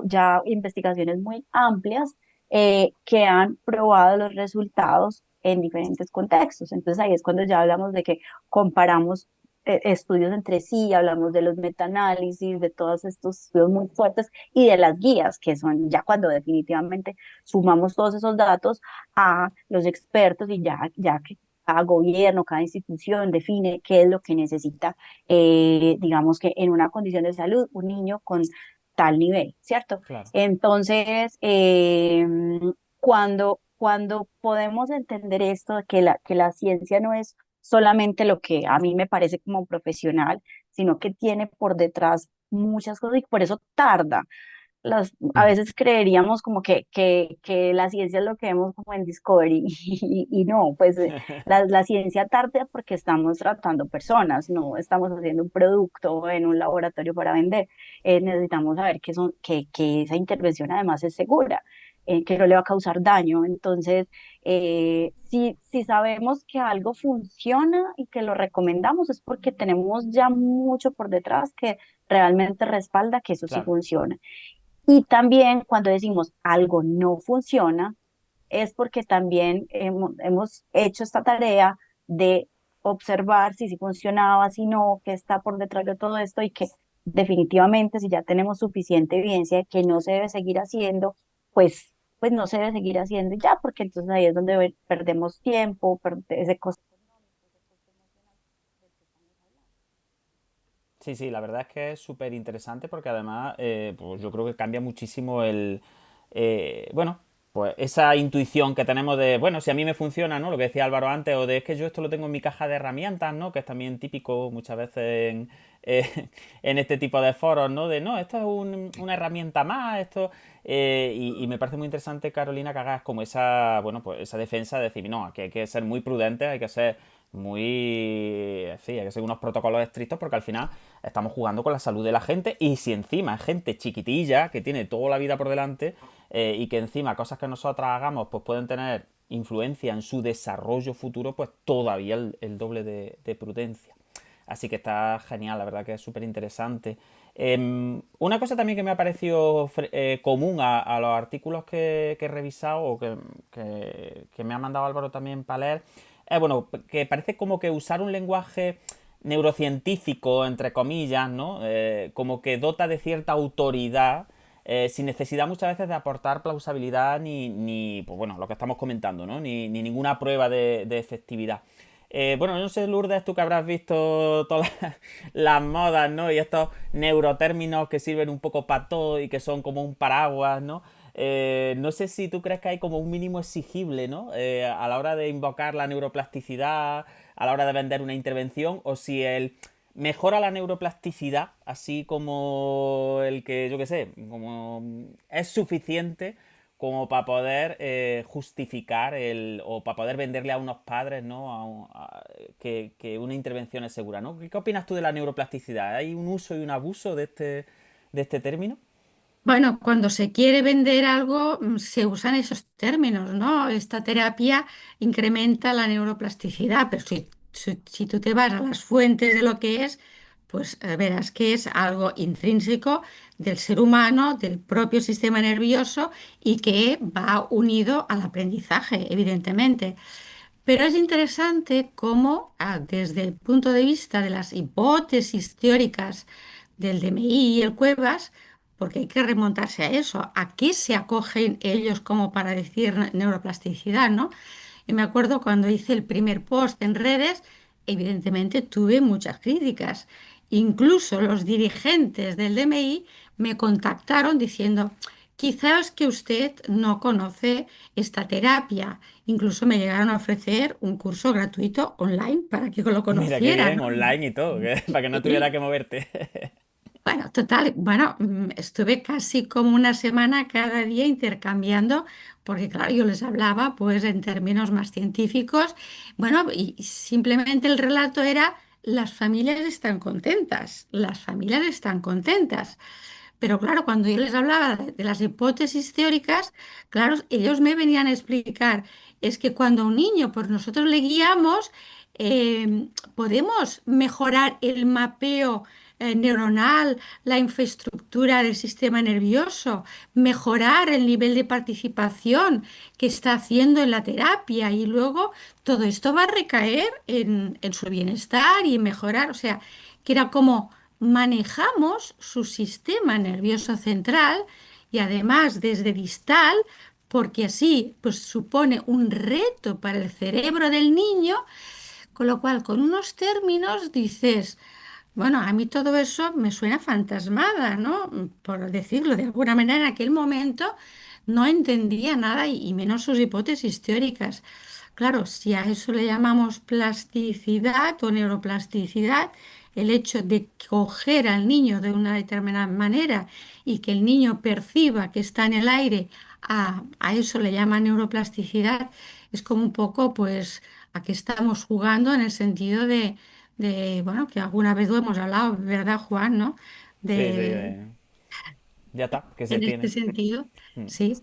ya investigaciones muy amplias que han probado los resultados en diferentes contextos. Entonces ahí es cuando ya hablamos de que comparamos estudios entre sí, hablamos de los metaanálisis, de todos estos estudios muy fuertes y de las guías, que son ya cuando definitivamente sumamos todos esos datos a los expertos y ya que cada gobierno, cada institución define qué es lo que necesita, digamos que en una condición de salud, un niño con tal nivel, ¿cierto? Claro, Entonces, cuando podemos entender esto, que la ciencia no es solamente lo que a mí me parece como profesional, sino que tiene por detrás muchas cosas y por eso tarda a Mm. veces creeríamos como que la ciencia es lo que vemos como en Discovery y no, pues la ciencia tarda porque estamos tratando personas, no estamos haciendo un producto en un laboratorio para vender. Necesitamos saber que esa intervención además es segura, que no le va a causar daño. Entonces, si sabemos que algo funciona y que lo recomendamos es porque tenemos ya mucho por detrás que realmente respalda que eso sí claro. funciona. Y también cuando decimos algo no funciona, es porque también hemos hecho esta tarea de observar si sí funcionaba, si no, qué está por detrás de todo esto y que definitivamente si ya tenemos suficiente evidencia de que no se debe seguir haciendo, pues no se debe seguir haciendo y ya, porque entonces ahí es donde perdemos tiempo, ese costo económico, ese costo emocional del que estamos hablando. Sí, sí, la verdad es que es súper interesante porque además pues yo creo que cambia muchísimo bueno, pues esa intuición que tenemos de, bueno, si a mí me funciona, ¿no? Lo que decía Álvaro antes, o de es que yo esto lo tengo en mi caja de herramientas, ¿no? Que es también típico muchas veces en este tipo de foros, ¿no? De, no, esto es una herramienta más, esto... y me parece muy interesante, Carolina, que hagas como esa, bueno, pues esa defensa de decir, no, aquí hay que ser muy prudentes, hay que ser muy... Sí, hay que seguir unos protocolos estrictos porque al final estamos jugando con la salud de la gente y si encima es gente chiquitilla que tiene toda la vida por delante y que encima cosas que nosotros hagamos pues pueden tener influencia en su desarrollo futuro, pues todavía el doble de prudencia. Así que está genial, la verdad que es súper interesante. Una cosa también que me ha parecido común a los artículos que he revisado o que me ha mandado Álvaro también para leer, es bueno, que parece como que usar un lenguaje neurocientífico, entre comillas, ¿no? Como que dota de cierta autoridad sin necesidad muchas veces de aportar plausibilidad ni pues bueno, lo que estamos comentando, ¿no? Ni ninguna prueba de efectividad. Bueno, no sé, Lourdes, tú que habrás visto todas las modas, ¿no? Y estos neurotérminos que sirven un poco para todo y que son como un paraguas, ¿no? No sé si tú crees que hay como un mínimo exigible, ¿no? A la hora de invocar la neuroplasticidad, a la hora de vender una intervención, o si el mejora la neuroplasticidad, así como el que, yo qué sé, como es suficiente como para poder justificar o para poder venderle a unos padres, ¿no? Que una intervención es segura, ¿no? ¿Qué opinas tú de la neuroplasticidad? ¿Hay un uso y un abuso de este término? Bueno, cuando se quiere vender algo, se usan esos términos, ¿no? Esta terapia incrementa la neuroplasticidad, pero si tú te vas a las fuentes de lo que es, pues verás que es algo intrínseco del ser humano, del propio sistema nervioso y que va unido al aprendizaje, evidentemente. Pero es interesante cómo, desde el punto de vista de las hipótesis teóricas del DMI y el Cuevas, porque hay que remontarse a eso, a qué se acogen ellos como para decir neuroplasticidad, ¿no? Y me acuerdo cuando hice el primer post en redes, evidentemente tuve muchas críticas. incluso los dirigentes del DMI me contactaron diciendo, quizás que usted no conoce esta terapia. Incluso me llegaron a ofrecer un curso gratuito online para que lo Mira, qué conociera, bien, ¿no? online y todo, para que no tuviera Sí. que moverte. Bueno, total, bueno, estuve casi como una semana cada día intercambiando, porque claro, yo les hablaba pues en términos más científicos, bueno, y simplemente el relato era, las familias están contentas, las familias están contentas. Pero claro, cuando yo les hablaba de las hipótesis teóricas, claro, ellos me venían a explicar, es que cuando un niño, pues nosotros le guiamos, podemos mejorar el mapeo neuronal, la infraestructura del sistema nervioso, mejorar el nivel de participación que está haciendo en la terapia y luego todo esto va a recaer en su bienestar y en mejorar, o sea, que era como manejamos su sistema nervioso central y además desde distal, porque así pues supone un reto para el cerebro del niño, con lo cual con unos términos dices, bueno, a mí todo eso me suena fantasmada, ¿no? Por decirlo de alguna manera, en aquel momento no entendía nada y menos sus hipótesis teóricas. Claro, si a eso le llamamos plasticidad o neuroplasticidad, el hecho de coger al niño de una determinada manera y que el niño perciba que está en el aire, a eso le llaman neuroplasticidad, es como un poco, pues, a qué estamos jugando en el sentido bueno, que alguna vez lo hemos hablado, ¿verdad, Juan? ¿No? Sí, sí, De, ya está, que se en este tiene. sentido, Mm. sí.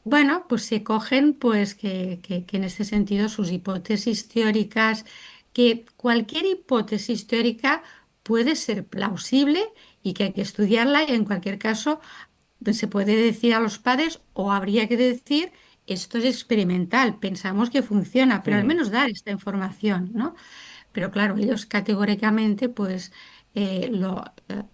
Bueno, pues se cogen, pues que en este sentido sus hipótesis teóricas, que cualquier hipótesis teórica puede ser plausible y que hay que estudiarla y en cualquier caso pues, se puede decir a los padres o habría que decir esto es experimental, pensamos que funciona, pero al Mm. menos dar esta información, ¿no? Pero claro, ellos categóricamente pues lo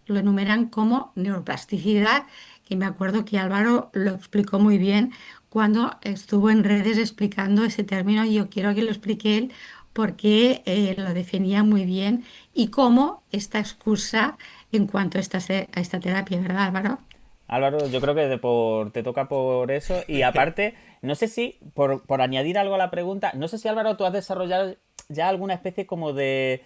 enumeran como neuroplasticidad, que me acuerdo que Álvaro lo explicó muy bien cuando estuvo en redes explicando ese término y yo quiero que lo explique él porque lo definía muy bien y cómo esta excusa en cuanto a esta terapia, ¿verdad, Álvaro? Álvaro, yo creo que te toca por eso. Y aparte, no sé si, por añadir algo a la pregunta, no sé si Álvaro, tú has desarrollado ya alguna especie como de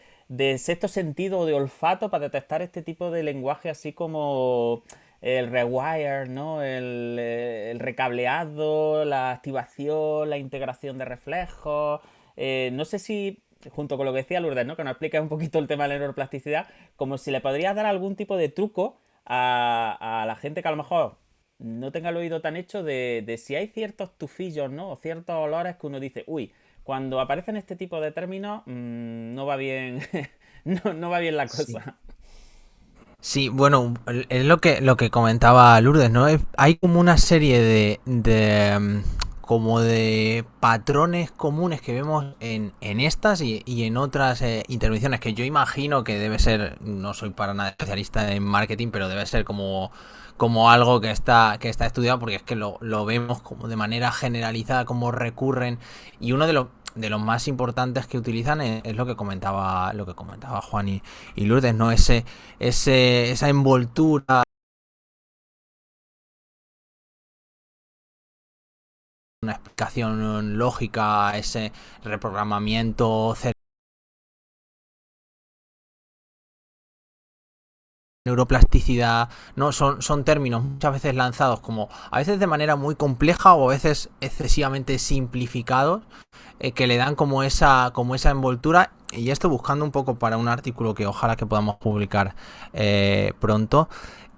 sexto sentido o de olfato para detectar este tipo de lenguaje así como el rewire, ¿no? El recableado, la activación, la integración de reflejos. No sé si, junto con lo que decía Lourdes, ¿no? Que nos explica un poquito el tema de la neuroplasticidad, como si le podrías dar algún tipo de truco a la gente que a lo mejor no tenga el oído tan hecho de si hay ciertos tufillos, ¿no? O ciertos olores que uno dice, uy, cuando aparecen este tipo de términos, no va bien, no va bien la Sí. cosa. Sí, bueno, es lo que comentaba Lourdes, ¿no? Hay como una serie como de patrones comunes que vemos en estas y en otras intervenciones que yo imagino que debe ser, no soy para nada especialista en marketing, pero debe ser como algo que está estudiado porque es que lo vemos como de manera generalizada, como recurren y uno de los más importantes que utilizan es lo que comentaba Juan y Lourdes, ¿no? Esa envoltura, una explicación lógica, ese reprogramamiento neuroplasticidad, no son términos muchas veces lanzados como a veces de manera muy compleja o a veces excesivamente simplificados, que le dan como esa envoltura, y esto buscando un poco para un artículo que ojalá que podamos publicar pronto.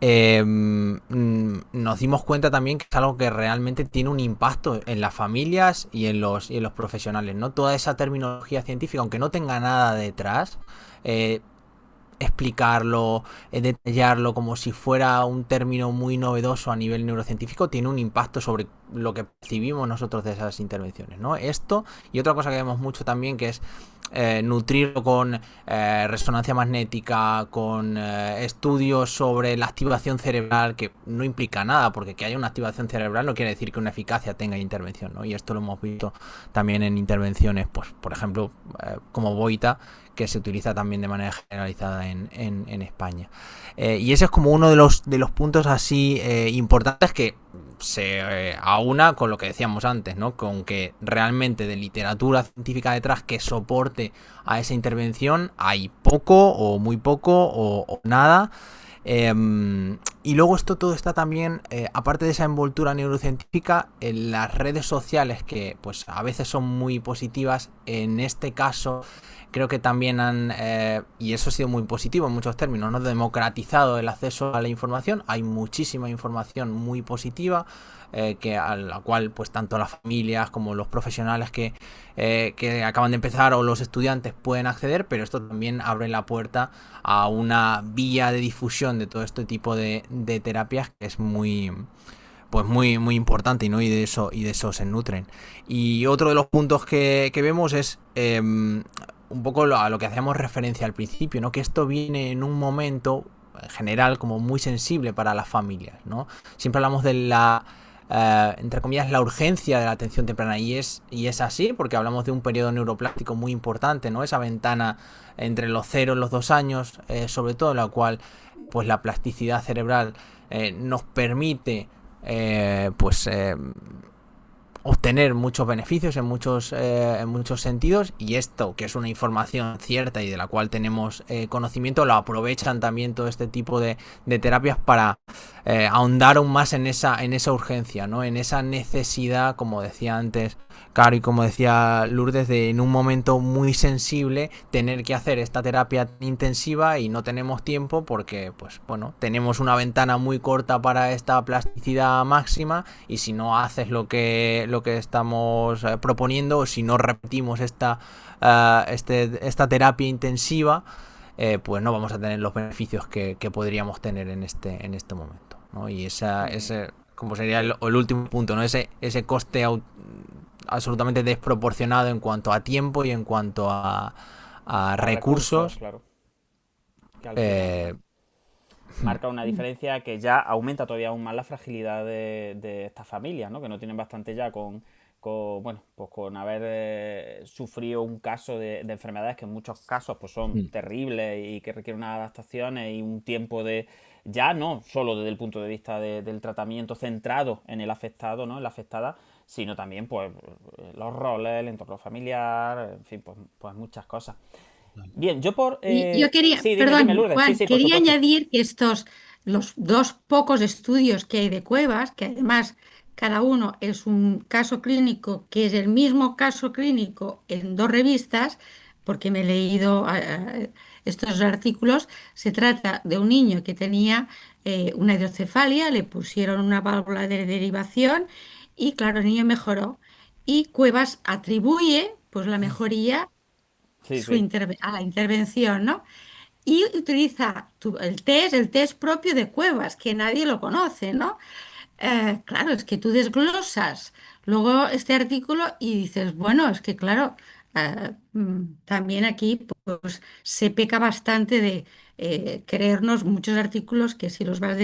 Nos dimos cuenta también que es algo que realmente tiene un impacto en las familias y en los profesionales, ¿no? Toda esa terminología científica, aunque no tenga nada detrás, explicarlo, detallarlo como si fuera un término muy novedoso a nivel neurocientífico, tiene un impacto sobre lo que percibimos nosotros de esas intervenciones, ¿no? Esto y otra cosa que vemos mucho también, que es nutrirlo con resonancia magnética, con estudios sobre la activación cerebral, que no implica nada, porque que haya una activación cerebral no quiere decir que una eficacia tenga intervención, ¿no? Y esto lo hemos visto también en intervenciones, pues por ejemplo, como Boita, que se utiliza también de manera generalizada en España. Y ese es como uno de los puntos así importantes que se aúna con lo que decíamos antes, ¿no? Con que realmente de literatura científica detrás que soporte a esa intervención hay poco o muy poco o nada. Y luego esto todo está también, aparte de esa envoltura neurocientífica, en las redes sociales que pues a veces son muy positivas. En este caso creo que también han, y eso ha sido muy positivo en muchos términos, ¿no? Democratizado el acceso a la información. Hay muchísima información muy positiva, que a la cual pues tanto las familias como los profesionales que acaban de empezar o los estudiantes pueden acceder, pero esto también abre la puerta a una vía de difusión de todo este tipo de terapias que es muy pues muy importante, ¿no? Y de eso se nutren. Y otro de los puntos que vemos es un poco a lo que hacíamos referencia al principio, ¿no? Que esto viene en un momento en general como muy sensible para las familias, ¿no? Siempre hablamos de la entre comillas la urgencia de la atención temprana, y es así porque hablamos de un periodo neuroplástico muy importante, ¿no? Esa ventana entre los 0 y los 2 años, sobre todo, en la cual pues la plasticidad cerebral nos permite pues obtener muchos beneficios en muchos sentidos, y esto que es una información cierta y de la cual tenemos conocimiento, lo aprovechan también todo este tipo de terapias para ahondar aún más en esa urgencia, ¿no? En esa necesidad, como decía antes Caro y como decía Lourdes, de en un momento muy sensible tener que hacer esta terapia intensiva y no tenemos tiempo porque pues bueno, tenemos una ventana muy corta para esta plasticidad máxima, y si no haces lo que estamos proponiendo, o si no repetimos esta terapia intensiva, pues no vamos a tener los beneficios que podríamos tener en este momento, ¿no? Y ese como sería el último punto, ¿no? Ese coste absolutamente desproporcionado en cuanto a tiempo y en cuanto a recursos. Claro. Que al final marca una diferencia que ya aumenta todavía aún más la fragilidad de estas familias, ¿no? Que no tienen bastante ya con bueno, pues con haber sufrido un caso de enfermedades que en muchos casos pues son terribles y que requieren unas adaptaciones y un tiempo de, ya no solo desde el punto de vista del tratamiento centrado en el afectado, ¿no? En la afectada, sino también pues los roles, el entorno familiar, en fin, pues muchas cosas. Bien, yo por... Y yo quería, Sí, dime, perdón, Lourdes. Sí, Juan, sí, por quería supuesto. añadir que los dos pocos estudios que hay de Cuevas, que además cada uno es un caso clínico, que es el mismo caso clínico en dos revistas, porque me he leído estos artículos. Se trata de un niño que tenía una hidrocefalia, le pusieron una válvula de derivación y claro, el niño mejoró. Y Cuevas atribuye pues la mejoría Sí, sí. a la intervención, ¿no? Y utiliza el test propio de Cuevas, que nadie lo conoce, ¿no? Claro, es que tú desglosas luego este artículo y dices, bueno, es que claro, también aquí pues se peca bastante de creernos muchos artículos que si los vas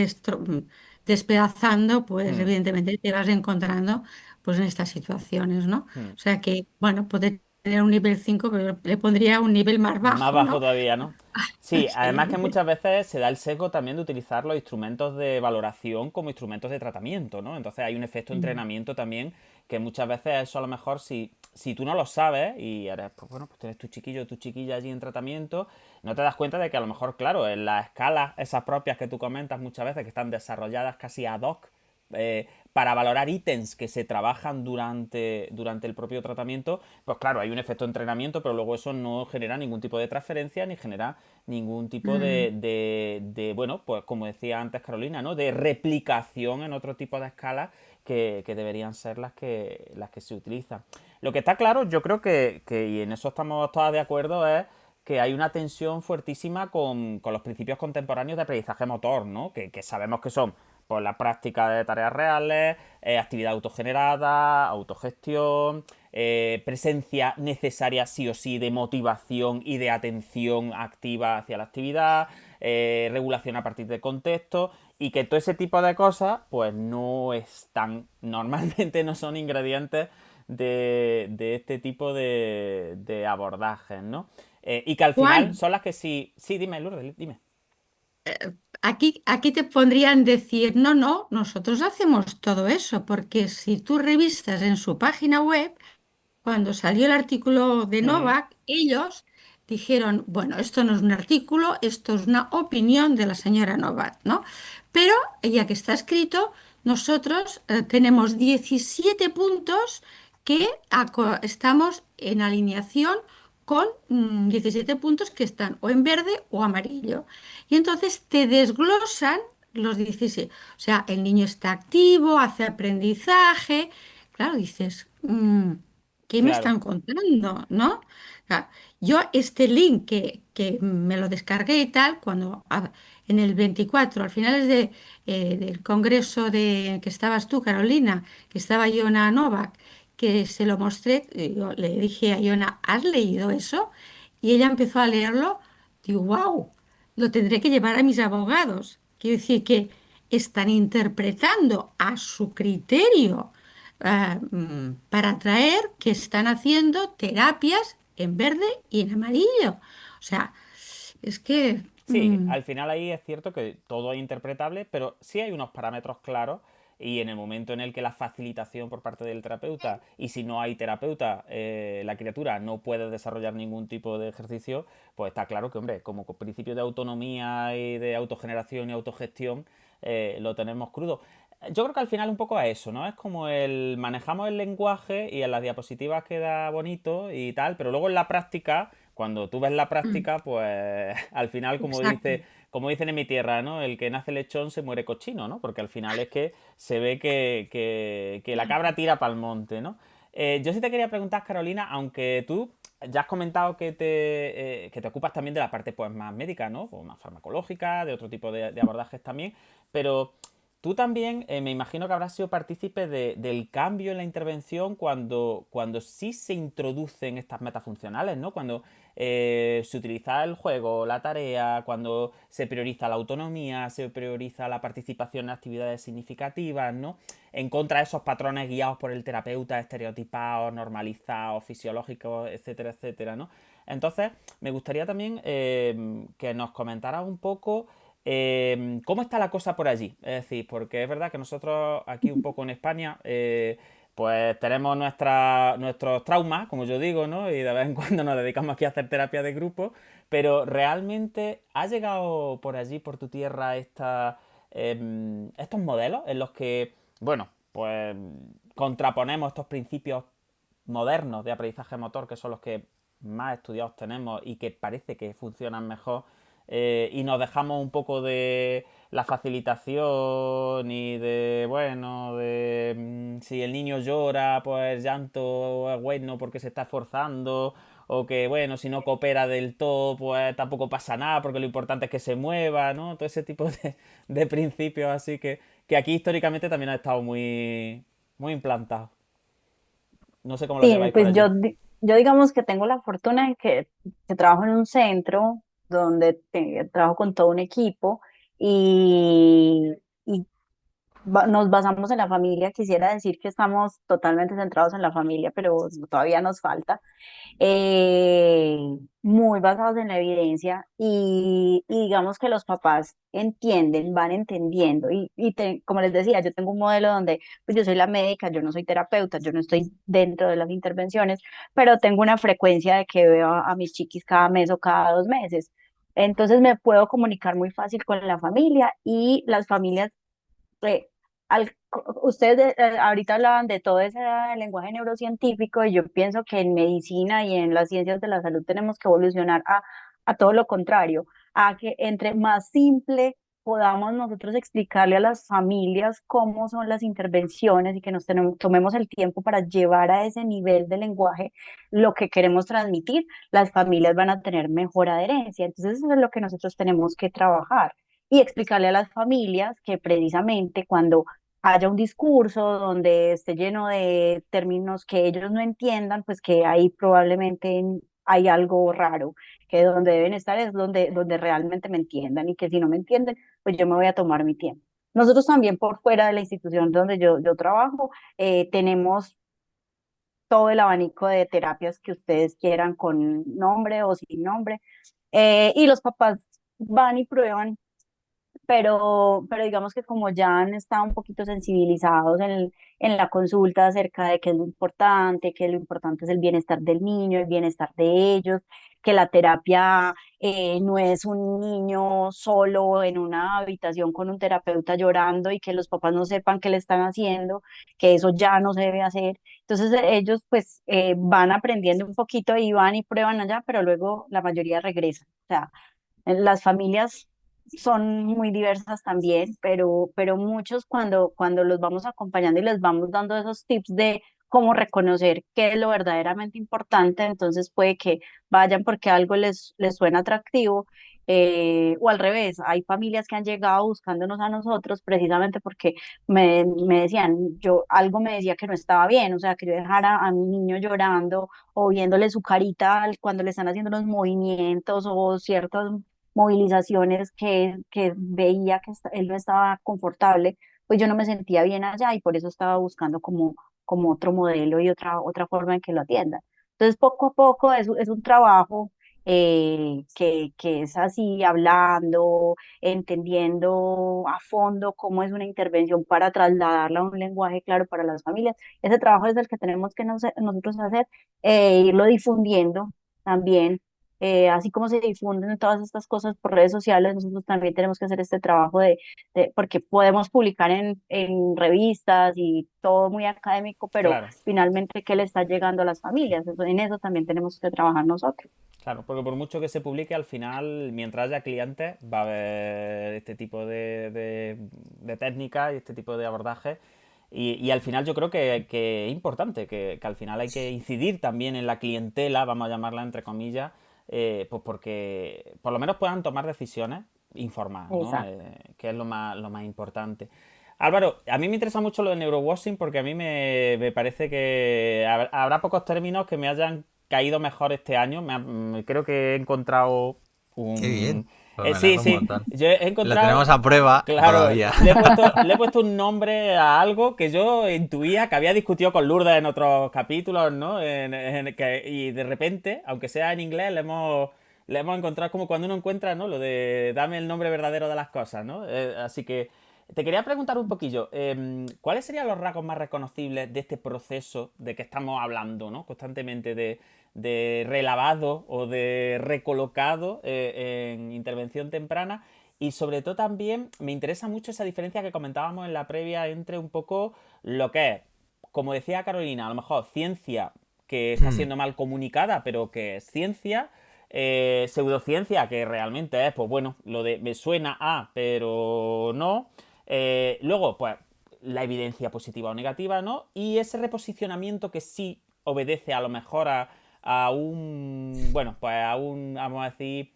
despedazando, pues Hmm, evidentemente te vas encontrando pues en estas situaciones, ¿no? hmm. O sea que, bueno, puede tener un nivel 5 pero le pondría un nivel más Más bajo, bajo ¿no? todavía, ¿no? Sí, además que Sí. muchas veces se da el sesgo también de utilizar los instrumentos de valoración como instrumentos de tratamiento, ¿no? Entonces hay un efecto Mm. entrenamiento también que muchas veces eso a lo mejor si tú no lo sabes y eres, pues bueno, pues tienes tu chiquillo o tu chiquilla allí en tratamiento, no te das cuenta de que a lo mejor, claro, en las escalas esas propias que tú comentas muchas veces que están desarrolladas casi ad hoc para valorar ítems que se trabajan durante el propio tratamiento, pues claro, hay un efecto de entrenamiento, pero luego eso no genera ningún tipo de transferencia ni genera ningún tipo Mm. bueno, pues como decía antes Carolina, ¿no? De replicación en otro tipo de escalas que deberían ser las que se utilizan. Lo que está claro, yo creo y en eso estamos todas de acuerdo, es que hay una tensión fuertísima con los principios contemporáneos de aprendizaje motor, ¿no? Que sabemos que son pues la práctica de tareas reales, actividad autogenerada, autogestión, presencia necesaria sí o sí de motivación y de atención activa hacia la actividad, regulación a partir de contexto, y que todo ese tipo de cosas pues no están, normalmente no son ingredientes de este tipo de abordajes, ¿no? Y que al final Juan, son las que sí... Sí, dime, Lourdes, dime. aquí te pondrían decir, no, no, nosotros hacemos todo eso, porque si tú revistas en su página web, cuando salió el artículo de Ujú. Novak, ellos dijeron, bueno, esto no es un artículo, esto es una opinión de la señora Novak, ¿no? Pero ya que está escrito, nosotros tenemos 17 puntos que estamos en alineación con 17 puntos que están o en verde o amarillo. Y entonces te desglosan los 17. O sea, el niño está activo, hace aprendizaje. Claro, dices, ¿qué me Claro, están contando? ¿No? Sea, yo este link que me lo descargué y tal, en el 24, al finales del congreso que estabas tú, Carolina, que estaba Yona Novak, que se lo mostré, y yo le dije a Yona, ¿has leído eso? Y ella empezó a leerlo, digo, wow, lo tendré que llevar a mis abogados. Quiero decir que están interpretando a su criterio para atraer que están haciendo terapias en verde y en amarillo. O sea, es que sí, al final ahí es cierto que todo es interpretable, pero sí hay unos parámetros claros y en el momento en el que la facilitación por parte del terapeuta, y si no hay terapeuta, la criatura no puede desarrollar ningún tipo de ejercicio, pues está claro que, hombre, como principio de autonomía y de autogeneración y autogestión, lo tenemos crudo. Yo creo que al final un poco a eso, ¿no? Es como el manejamos el lenguaje y en las diapositivas queda bonito y tal, pero luego en la práctica, cuando tú ves la práctica, pues al final, exacto. como dicen en mi tierra, ¿no? El que nace lechón se muere cochino, ¿no? Porque al final es que se ve que la cabra tira para el monte, ¿no? Yo sí te quería preguntar, Carolina, aunque tú ya has comentado que te ocupas también de la parte pues más médica, ¿no? Pues más farmacológica, de otro tipo de abordajes también, pero tú también me imagino que habrás sido partícipe del cambio en la intervención cuando sí se introducen estas metafuncionales, ¿no? Cuando se utiliza el juego, la tarea, cuando se prioriza la autonomía, se prioriza la participación en actividades significativas, ¿no? En contra de esos patrones guiados por el terapeuta, estereotipados, normalizados, fisiológicos, etcétera, etcétera, ¿no? Entonces, me gustaría también que nos comentaras un poco ¿cómo está la cosa por allí? Es decir, porque es verdad que nosotros aquí un poco en España, pues tenemos nuestros traumas, como yo digo, ¿no? Y de vez en cuando nos dedicamos aquí a hacer terapia de grupo, pero realmente ¿ha llegado por allí, por tu tierra, estos modelos en los que, bueno, pues contraponemos estos principios modernos de aprendizaje motor, que son los que más estudiados tenemos y que parece que funcionan mejor, y nos dejamos un poco de la facilitación y de, bueno, de si el niño llora, pues llanto es bueno porque se está esforzando, o que, bueno, si no coopera del todo, pues tampoco pasa nada porque lo importante es que se mueva, ¿no? Todo ese tipo de principios así que aquí históricamente también ha estado muy implantado. No sé cómo lo Sí, lleváis por pues allí. yo digamos que tengo la fortuna de que trabajo en un centro donde trabajo con todo un equipo y nos basamos en la familia. Quisiera decir que estamos totalmente centrados en la familia, pero todavía nos falta. eh, Muy basados en la evidencia y digamos que los papás entienden, van entendiendo como les decía, yo tengo un modelo donde pues yo soy la médica, yo no soy terapeuta, yo no estoy dentro de las intervenciones, pero tengo una frecuencia de que veo a mis chiquis cada mes o cada 2 meses. Entonces me puedo comunicar muy fácil con la familia y las familias eh, ustedes ahorita hablaban de todo ese lenguaje neurocientífico y yo pienso que en medicina y en las ciencias de la salud tenemos que evolucionar a todo lo contrario, a que entre más simple podamos nosotros explicarle a las familias cómo son las intervenciones y que tomemos el tiempo para llevar a ese nivel de lenguaje lo que queremos transmitir, las familias van a tener mejor adherencia. Entonces eso es lo que nosotros tenemos que trabajar y explicarle a las familias que precisamente cuando haya un discurso donde esté lleno de términos que ellos no entiendan, pues que ahí probablemente hay algo raro, que donde deben estar es donde realmente me entiendan y que si no me entienden, pues yo me voy a tomar mi tiempo. Nosotros también por fuera de la institución donde yo trabajo, tenemos todo el abanico de terapias que ustedes quieran con nombre o sin nombre, y los papás van y prueban, pero digamos que como ya han estado un poquito sensibilizados en la consulta acerca de qué es lo importante, que lo importante es el bienestar del niño, el bienestar de ellos, que la terapia no es un niño solo en una habitación con un terapeuta llorando y que los papás no sepan qué le están haciendo, que eso ya no se debe hacer. Entonces ellos pues van aprendiendo un poquito y van y prueban allá, pero luego la mayoría regresa. O sea, las familias son muy diversas también, pero muchos cuando los vamos acompañando y les vamos dando esos tips de cómo reconocer qué es lo verdaderamente importante, entonces puede que vayan porque algo les suena atractivo, o al revés, hay familias que han llegado buscándonos a nosotros precisamente porque me decían, algo me decía que no estaba bien, o sea, que yo dejara a mi niño llorando o viéndole su carita cuando le están haciendo los movimientos o ciertos movilizaciones que veía que él no estaba confortable, pues yo no me sentía bien allá y por eso estaba buscando como otro modelo y otra forma en que lo atiendan. Entonces, poco a poco es un trabajo que es así, hablando, entendiendo a fondo cómo es una intervención para trasladarla a un lenguaje claro para las familias. Ese trabajo es el que tenemos que nosotros hacer, irlo difundiendo también, así como se difunden todas estas cosas por redes sociales, nosotros también tenemos que hacer este trabajo porque podemos publicar en revistas y todo muy académico, pero Claro. finalmente, ¿qué le está llegando a las familias? En eso también tenemos que trabajar nosotros. Claro, porque por mucho que se publique, al final, mientras haya clientes, va a haber este tipo de técnicas y este tipo de abordajes. Y al final yo creo que es importante, que al final hay que incidir también en la clientela, vamos a llamarla entre comillas, pues porque por lo menos puedan tomar decisiones informadas, ¿no? Exacto. Que es lo más importante. Álvaro, a mí me interesa mucho lo de neurowashing porque a mí me parece que habrá pocos términos que me hayan caído mejor este año. Creo que he encontrado Qué bien. un... Pues me Sí, alegro un sí, montón. yo he Lo encontrado... tenemos a prueba Claro, todavía. le he puesto un nombre a algo que yo intuía que había discutido con Lourdes en otros capítulos, ¿no? Y de repente, aunque sea en inglés, le hemos encontrado como cuando uno encuentra, ¿no? Lo de dame el nombre verdadero de las cosas, ¿no? Así que te quería preguntar un poquillo, ¿cuáles serían los rasgos más reconocibles de este proceso de que estamos hablando, ¿no? Constantemente de relavado o de recolocado en intervención temprana? Y sobre todo también me interesa mucho esa diferencia que comentábamos en la previa entre un poco lo que es, como decía Carolina, a lo mejor ciencia que está Hmm. siendo mal comunicada, pero que es ciencia, pseudociencia que realmente es, pues bueno, lo de me suena a, pero no. Luego, pues la evidencia positiva o negativa, ¿no? Y ese reposicionamiento que sí obedece a lo mejor a un, bueno, pues a un, vamos a decir,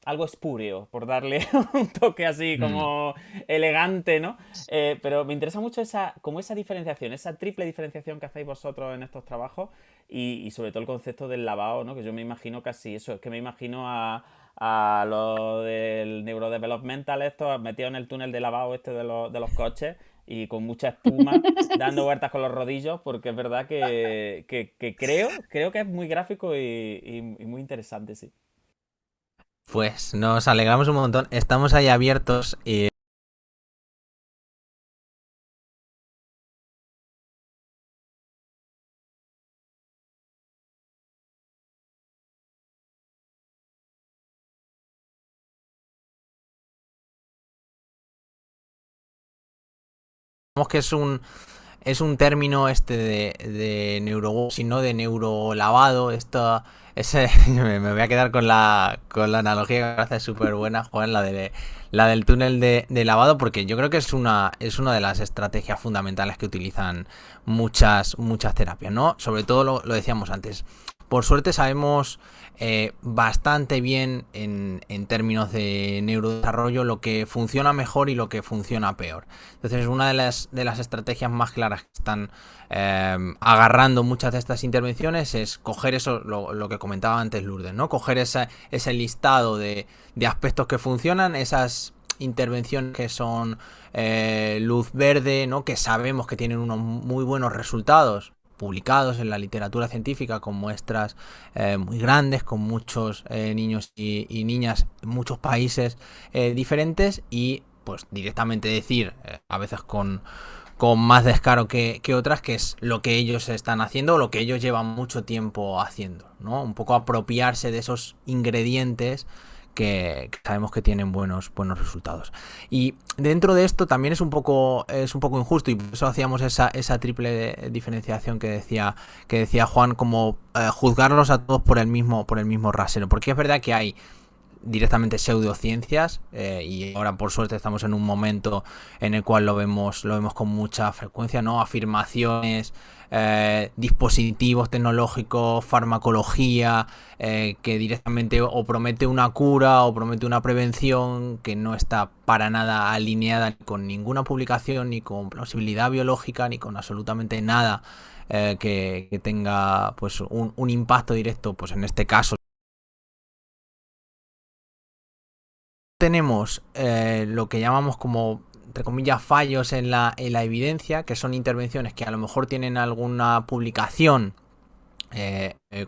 algo espúreo, por darle un toque así Hmm. como elegante, ¿no? Pero me interesa mucho como esa diferenciación, esa triple diferenciación que hacéis vosotros en estos trabajos y sobre todo el concepto del lavado, ¿no? Que yo me imagino casi eso, es que me imagino a lo del neurodevelopmental, esto metido en el túnel de lavado este de los coches y con mucha espuma, dando vueltas con los rodillos, porque es verdad que creo que es muy gráfico y muy interesante, sí. Pues nos alegramos un montón. Estamos ahí abiertos y vemos que es un término este de neurowashing, ¿no? De neurolavado. Esto me voy a quedar con la analogía que me parece súper buena, Juan, la del túnel de lavado, porque yo creo que es una de las estrategias fundamentales que utilizan muchas terapias, ¿no? Sobre todo lo decíamos antes, por suerte sabemos bastante bien en términos de neurodesarrollo lo que funciona mejor y lo que funciona peor. Entonces, una de las estrategias más claras que están agarrando muchas de estas intervenciones es coger eso, lo que comentaba antes Lourdes, ¿no? Coger ese listado de aspectos que funcionan, esas intervenciones que son luz verde, ¿no? Que sabemos que tienen unos muy buenos resultados publicados en la literatura científica con muestras muy grandes, con muchos niños y niñas en muchos países diferentes, y pues directamente decir, a veces con más descaro que otras, que es lo que ellos están haciendo o lo que ellos llevan mucho tiempo haciendo, ¿no? Un poco apropiarse de esos ingredientes que sabemos que tienen buenos resultados. Y dentro de esto también es un poco injusto, y por eso hacíamos esa triple diferenciación que decía Juan, como juzgarlos a todos por el mismo rasero, porque es verdad que hay directamente pseudociencias, y ahora por suerte estamos en un momento en el cual lo vemos con mucha frecuencia, ¿no? Afirmaciones, dispositivos tecnológicos, farmacología, que directamente o promete una cura o promete una prevención que no está para nada alineada con ninguna publicación, ni con plausibilidad biológica, ni con absolutamente nada que tenga pues un impacto directo, pues en este caso. Tenemos lo que llamamos como, entre comillas, fallos en la evidencia, que son intervenciones que a lo mejor tienen alguna publicación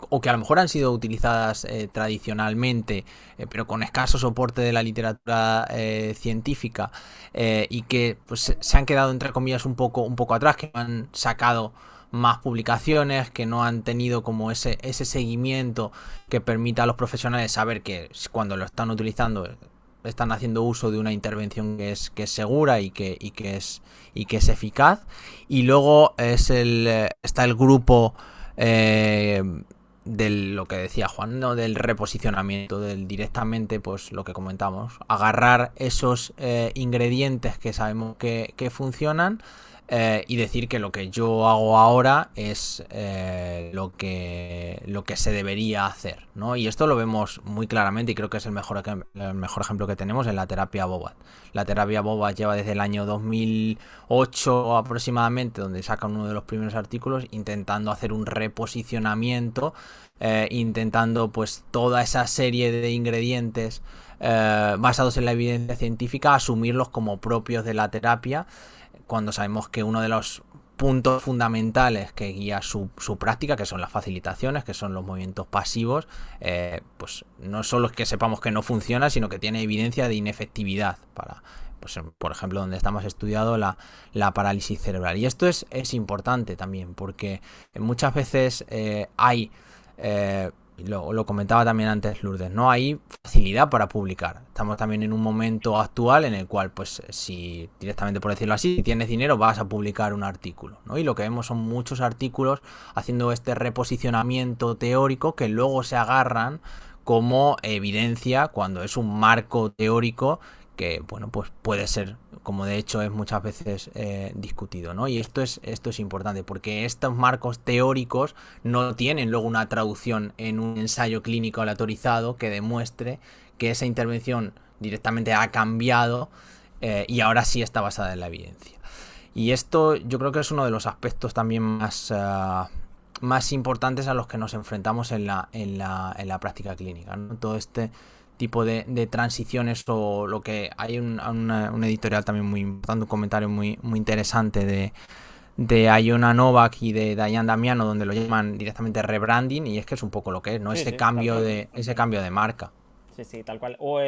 o que a lo mejor han sido utilizadas tradicionalmente, pero con escaso soporte de la literatura científica, y que pues se han quedado, entre comillas, un poco atrás, que no han sacado más publicaciones, que no han tenido como ese seguimiento que permita a los profesionales saber que cuando lo están utilizando están haciendo uso de una intervención que es segura y que es eficaz. Y luego está el grupo de lo que decía Juan, ¿no? Del reposicionamiento, del directamente, pues lo que comentamos, agarrar esos ingredientes que sabemos que funcionan, y decir que lo que yo hago ahora es lo que se debería hacer, ¿no? Y esto lo vemos muy claramente, y creo que es el mejor ejemplo que tenemos en la terapia Bobath. La terapia Bobath lleva desde el año 2008 aproximadamente, donde sacan uno de los primeros artículos, intentando hacer un reposicionamiento, intentando pues toda esa serie de ingredientes basados en la evidencia científica, asumirlos como propios de la terapia, cuando sabemos que uno de los puntos fundamentales que guía su práctica, que son las facilitaciones, que son los movimientos pasivos, pues no solo es que sepamos que no funciona, sino que tiene evidencia de inefectividad para, pues, por ejemplo, donde estamos estudiando la parálisis cerebral. Y esto es importante también, porque muchas veces hay... lo comentaba también antes Lourdes, no hay facilidad para publicar. Estamos también en un momento actual en el cual, pues, si directamente, por decirlo así, si tienes dinero, vas a publicar un artículo, ¿no? Y lo que vemos son muchos artículos haciendo este reposicionamiento teórico que luego se agarran como evidencia cuando es un marco teórico que, bueno, pues puede ser, como de hecho es muchas veces discutido, ¿no? Y esto es importante, porque estos marcos teóricos no tienen luego una traducción en un ensayo clínico aleatorizado que demuestre que esa intervención directamente ha cambiado y ahora sí está basada en la evidencia. Y esto yo creo que es uno de los aspectos también más importantes a los que nos enfrentamos en la práctica clínica, ¿no? Todo este tipo de transiciones, o lo que hay un editorial también muy importante, un comentario muy interesante de Iona Novak y de Diane Damiano, donde lo llaman directamente rebranding, y es que es un poco lo que es, ¿no? Sí, Ese sí, cambio de marca. Sí, tal cual. O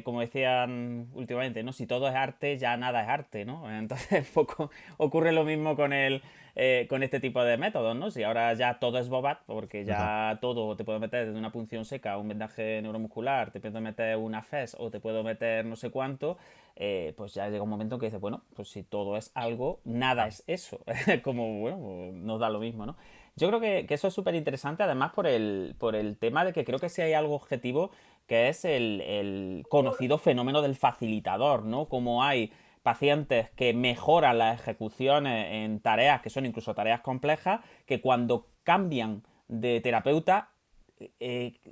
como decían últimamente, ¿no? Si todo es arte, ya nada es arte, ¿no? Entonces, poco ocurre lo mismo con este tipo de métodos, ¿no? Si ahora ya todo es Bobath, porque ya todo te puedo meter desde una punción seca, un vendaje neuromuscular, te puedo meter una FES o te puedo meter no sé cuánto, pues ya llega un momento que dices, bueno, pues si todo es algo, nada es eso. Como, bueno, pues nos da lo mismo, ¿no? Yo creo que eso es súper interesante, además por el tema de que creo que sí hay algo objetivo, que es el conocido fenómeno del facilitador, ¿no? Como hay pacientes que mejoran las ejecuciones en tareas que son incluso tareas complejas, que cuando cambian de terapeuta,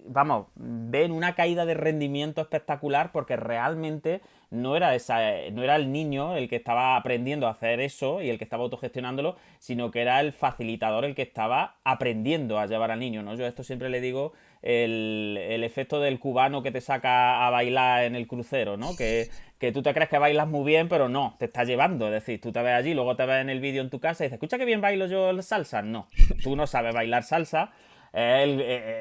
vamos, ven una caída de rendimiento espectacular porque realmente no era no era el niño el que estaba aprendiendo a hacer eso y el que estaba autogestionándolo, sino que era el facilitador el que estaba aprendiendo a llevar al niño, ¿no? Yo esto siempre le digo el efecto del cubano que te saca a bailar en el crucero, ¿no? Que tú te crees que bailas muy bien, pero no, te está llevando. Es decir, tú te ves allí, luego te ves en el vídeo en tu casa y dices, escucha que bien bailo yo la salsa. No, tú no sabes bailar salsa.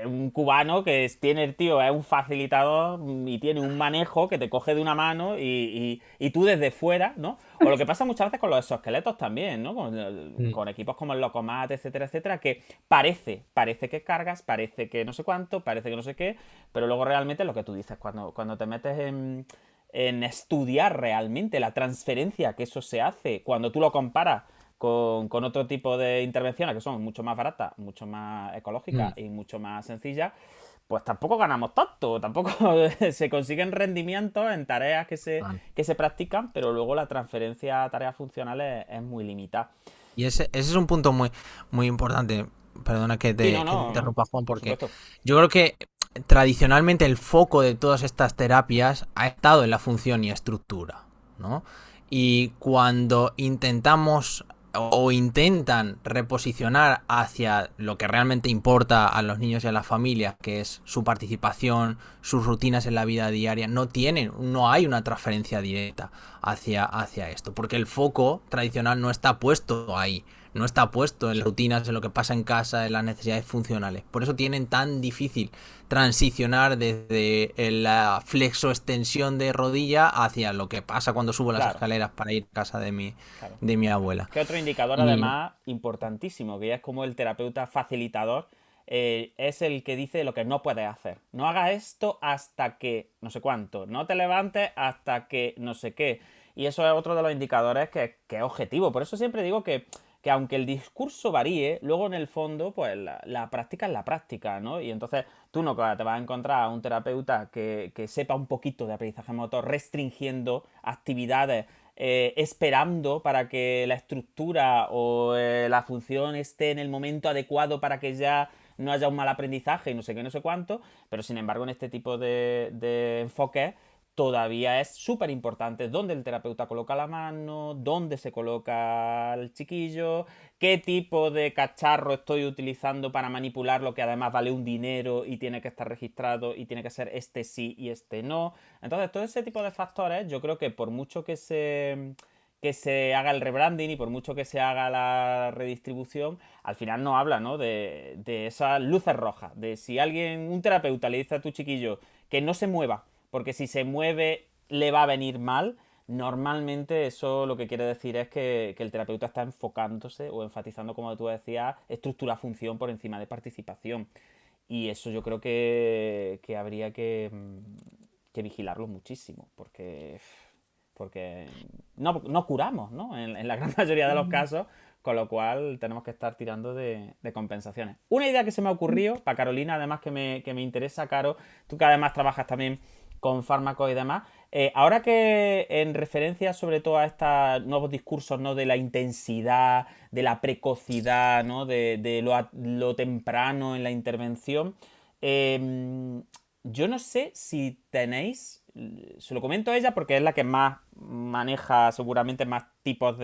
Un cubano que tiene el tío, es un facilitador y tiene un manejo que te coge de una mano y tú desde fuera, ¿no? O lo que pasa muchas veces con los exoesqueletos también, ¿no? Mm. Con equipos como el Locomat, etcétera, etcétera, que parece que cargas, parece que no sé cuánto, parece que no sé qué, pero luego realmente es lo que tú dices, cuando te metes en estudiar realmente la transferencia que eso se hace, cuando tú lo comparas con otro tipo de intervenciones que son mucho más baratas, mucho más ecológicas Mm. y mucho más sencillas, pues tampoco ganamos tanto, tampoco se consiguen rendimientos en tareas Vale. que se practican, pero luego la transferencia a tareas funcionales es muy limitada. Y ese es un punto muy, muy importante. Perdona Sí, no, que te no, interrumpa, Juan, por porque supuesto. yo creo que tradicionalmente el foco de todas estas terapias ha estado en la función y estructura, ¿no? Y cuando intentamos o intentan reposicionar hacia lo que realmente importa a los niños y a las familias, que es su participación, sus rutinas en la vida diaria, no hay una transferencia directa hacia esto, porque el foco tradicional no está puesto ahí, no está puesto en las rutinas, en lo que pasa en casa, en las necesidades funcionales. Por eso tienen tan difícil transicionar desde la flexoextensión de rodilla hacia lo que pasa cuando subo las Claro, escaleras para ir a casa claro. de mi abuela. Que otro indicador Y además importantísimo, que ya es como el terapeuta facilitador, es el que dice lo que no puedes hacer. No hagas esto hasta que no sé cuánto, no te levantes hasta que no sé qué. Y eso es otro de los indicadores que es objetivo. Por eso siempre digo que aunque el discurso varíe, luego en el fondo, pues la práctica es la práctica, ¿no? Y entonces tú no te vas a encontrar a un terapeuta que sepa un poquito de aprendizaje motor restringiendo actividades esperando para que la estructura o la función esté en el momento adecuado para que ya no haya un mal aprendizaje y no sé qué, no sé cuánto, pero sin embargo en este tipo de enfoques todavía es súper importante dónde el terapeuta coloca la mano, dónde se coloca el chiquillo, qué tipo de cacharro estoy utilizando para manipular lo que además vale un dinero y tiene que estar registrado y tiene que ser este sí y este no. Entonces, todo ese tipo de factores, yo creo que por mucho que se haga el rebranding y por mucho que se haga la redistribución, al final no habla, ¿no? De esas luces rojas, de si alguien, un terapeuta le dice a tu chiquillo que no se mueva, porque si se mueve le va a venir mal, normalmente eso lo que quiere decir es que el terapeuta está enfocándose o enfatizando, como tú decías, estructura-función por encima de participación. Y eso yo creo que habría que vigilarlo muchísimo, porque no curamos, ¿no? En la gran mayoría de los casos, con lo cual tenemos que estar tirando de compensaciones. Una idea que se me ha ocurrido, para Carolina, además que me interesa, Caro, tú que además trabajas también con fármacos y demás, ahora que en referencia sobre todo a estos nuevos discursos, ¿no? De la intensidad, de la precocidad, ¿no? De lo temprano en la intervención, eh, yo no sé si tenéis, se lo comento a ella porque es la que más maneja seguramente más tipos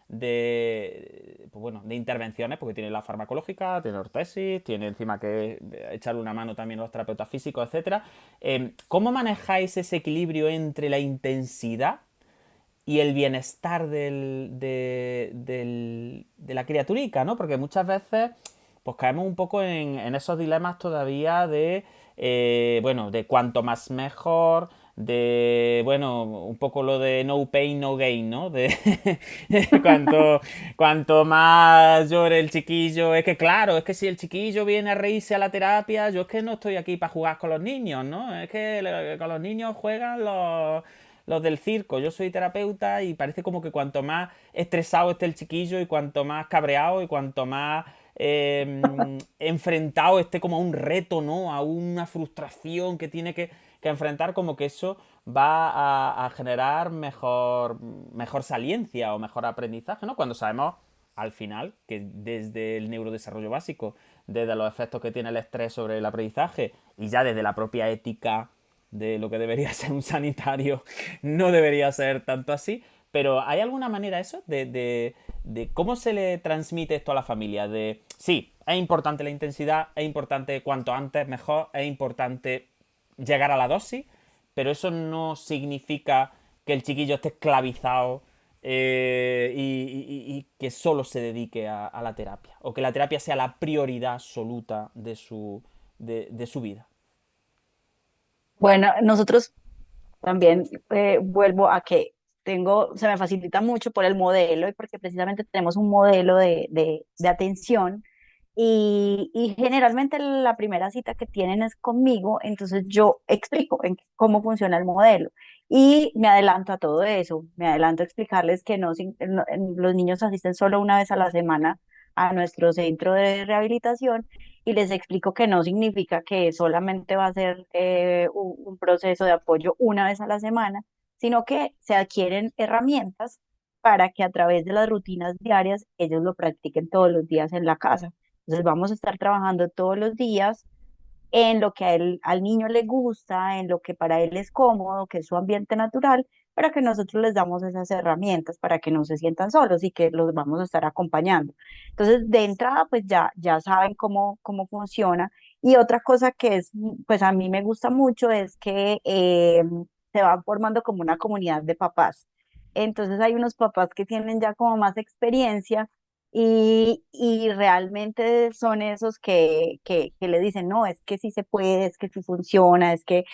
pues bueno, de intervenciones, porque tiene la farmacológica, tiene ortesis, tiene encima que echarle una mano también a los terapeutas físicos, etcétera. ¿Cómo manejáis ese equilibrio entre la intensidad y el bienestar de la criaturica, ¿no? Porque muchas veces pues caemos un poco en esos dilemas todavía bueno, de cuanto más mejor, de, bueno, un poco lo de no pain, no gain, ¿no? De cuanto más llore el chiquillo, es que claro, es que si el chiquillo viene a reírse a la terapia, yo es que no estoy aquí para jugar con los niños, ¿no? Es que con los niños juegan los del circo. Yo soy terapeuta y parece como que cuanto más estresado esté el chiquillo y cuanto más cabreado y cuanto más enfrentado esté como a un reto, ¿no? A una frustración que tiene que enfrentar, como que eso va a generar mejor saliencia o mejor aprendizaje, ¿no? Cuando sabemos al final, que desde el neurodesarrollo básico, desde los efectos que tiene el estrés sobre el aprendizaje y ya desde la propia ética de lo que debería ser un sanitario, no debería ser tanto así. Pero ¿hay alguna manera eso de cómo se le transmite esto a la familia? De, sí, es importante la intensidad, es importante cuanto antes mejor, es importante llegar a la dosis, pero eso no significa que el chiquillo esté esclavizado y que solo se dedique a la terapia, o que la terapia sea la prioridad absoluta de su vida. Bueno, nosotros también vuelvo a que se me facilita mucho por el modelo y porque precisamente tenemos un modelo de atención y generalmente la primera cita que tienen es conmigo, entonces yo explico cómo funciona el modelo y me adelanto a todo eso, me adelanto a explicarles que los niños asisten solo una vez a la semana a nuestro centro de rehabilitación y les explico que no significa que solamente va a ser un proceso de apoyo una vez a la semana, sino que se adquieren herramientas para que a través de las rutinas diarias ellos lo practiquen todos los días en la casa. Entonces vamos a estar trabajando todos los días en lo que al niño le gusta, en lo que para él es cómodo, que es su ambiente natural, para que nosotros les damos esas herramientas para que no se sientan solos y que los vamos a estar acompañando. Entonces, de entrada, pues ya saben cómo funciona. Y otra cosa que es, pues a mí me gusta mucho es que se va formando como una comunidad de papás. Entonces hay unos papás que tienen ya como más experiencia y realmente son esos que le dicen, no, es que sí se puede, es que sí funciona, es que,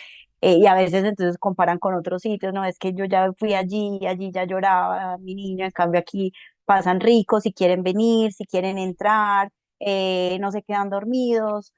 y a veces entonces comparan con otros sitios, no, es que yo ya fui allí, allí ya lloraba mi niño, en cambio aquí pasan ricos, si quieren venir, si quieren entrar, no se quedan dormidos.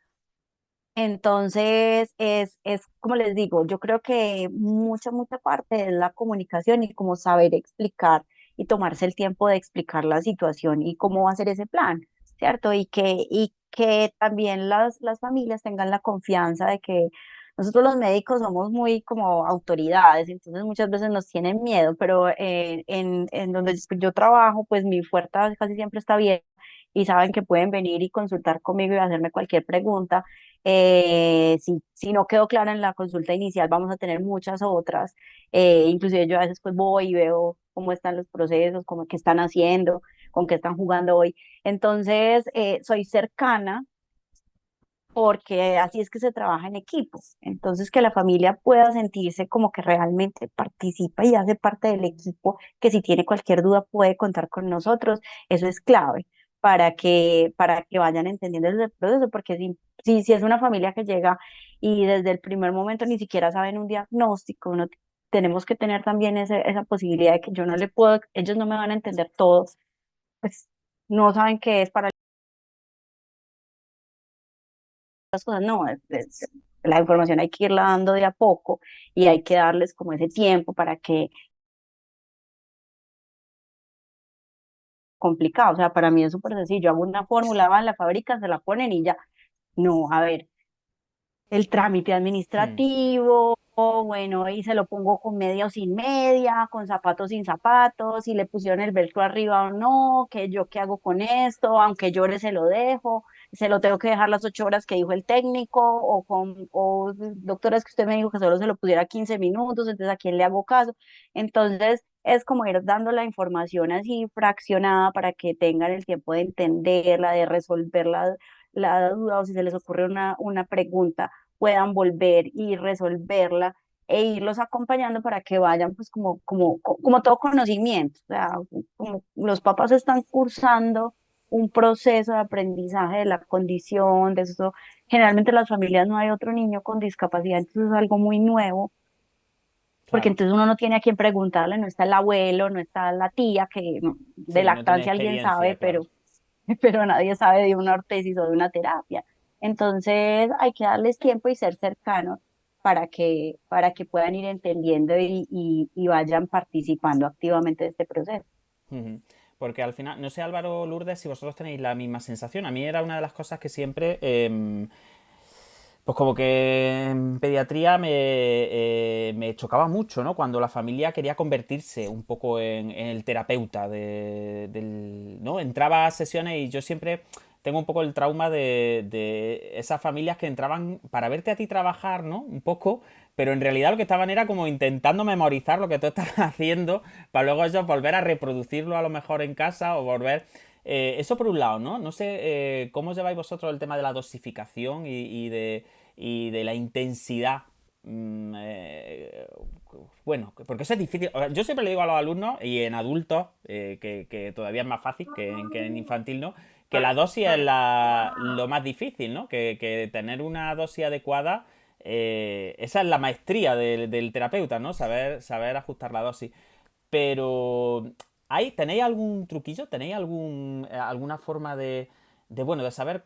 Entonces, es como les digo, yo creo que mucha parte es la comunicación y como saber explicar y tomarse el tiempo de explicar la situación y cómo va a ser ese plan, ¿cierto? Y que también las familias tengan la confianza de que nosotros los médicos somos muy como autoridades, entonces muchas veces nos tienen miedo, pero en donde yo trabajo, pues mi puerta casi siempre está abierta y saben que pueden venir y consultar conmigo y hacerme cualquier pregunta. Si no quedó clara en la consulta inicial, vamos a tener muchas otras. Inclusive yo a veces pues voy y veo cómo están los procesos, cómo qué están haciendo, con qué están jugando hoy. Entonces, soy cercana porque así es que se trabaja en equipo. Entonces, que la familia pueda sentirse como que realmente participa y hace parte del equipo, que si tiene cualquier duda puede contar con nosotros, eso es clave para que vayan entendiendo desde el proceso, porque si es una familia que llega y desde el primer momento ni siquiera saben un diagnóstico, tenemos que tener también esa posibilidad de que yo no le puedo, ellos no me van a entender todo, pues no saben qué es para las cosas, no, la información hay que irla dando de a poco y hay que darles como ese tiempo para que complicado, o sea, para mí es súper sencillo, hago una fórmula, van, la fábrica, se la ponen y ya, no, a ver, el trámite Hmm. administrativo, o bueno, y se lo pongo con media o sin media, con zapatos sin zapatos, si le pusieron el velcro arriba o no, que yo qué hago con esto, aunque llore se lo dejo, se lo tengo que dejar las 8 horas que dijo el técnico, o doctoras que usted me dijo que solo se lo pusiera 15 minutos, entonces a quién le hago caso. Entonces, es como ir dando la información así fraccionada para que tengan el tiempo de entenderla, de resolver la duda o si se les ocurre una pregunta puedan volver y resolverla e irlos acompañando para que vayan pues como todo conocimiento, o sea, como los papás están cursando un proceso de aprendizaje de la condición, de eso, generalmente en las familias no hay otro niño con discapacidad, entonces es algo muy nuevo, porque Claro. entonces uno no tiene a quién preguntarle, no está el abuelo, no está la tía, que de Sí, no tiene lactancia alguien sabe, experiencia, claro. pero nadie sabe de una ortesis o de una terapia. Entonces hay que darles tiempo y ser cercanos para que puedan ir entendiendo y vayan participando activamente de este proceso. Ujú. Porque al final, no sé Álvaro, Lourdes, si vosotros tenéis la misma sensación. A mí era una de las cosas que siempre Pues como que en pediatría me chocaba mucho, ¿no? Cuando la familia quería convertirse un poco en el terapeuta ¿no? Entraba a sesiones y yo siempre tengo un poco el trauma de esas familias que entraban para verte a ti trabajar, ¿no? Un poco, pero en realidad lo que estaban era como intentando memorizar lo que tú estabas haciendo para luego ellos volver a reproducirlo a lo mejor en casa o volver... eso por un lado, ¿no? No sé cómo lleváis vosotros el tema de la dosificación y de la intensidad. Bueno, porque eso es difícil. Yo siempre le digo a los alumnos, y en adultos, que todavía es más fácil que en infantil, ¿no? Que la dosis es lo más difícil, ¿no? Que tener una dosis adecuada, esa es la maestría del terapeuta, ¿no? Saber ajustar la dosis. Pero, ¿tenéis algún truquillo? ¿Tenéis alguna forma bueno, de saber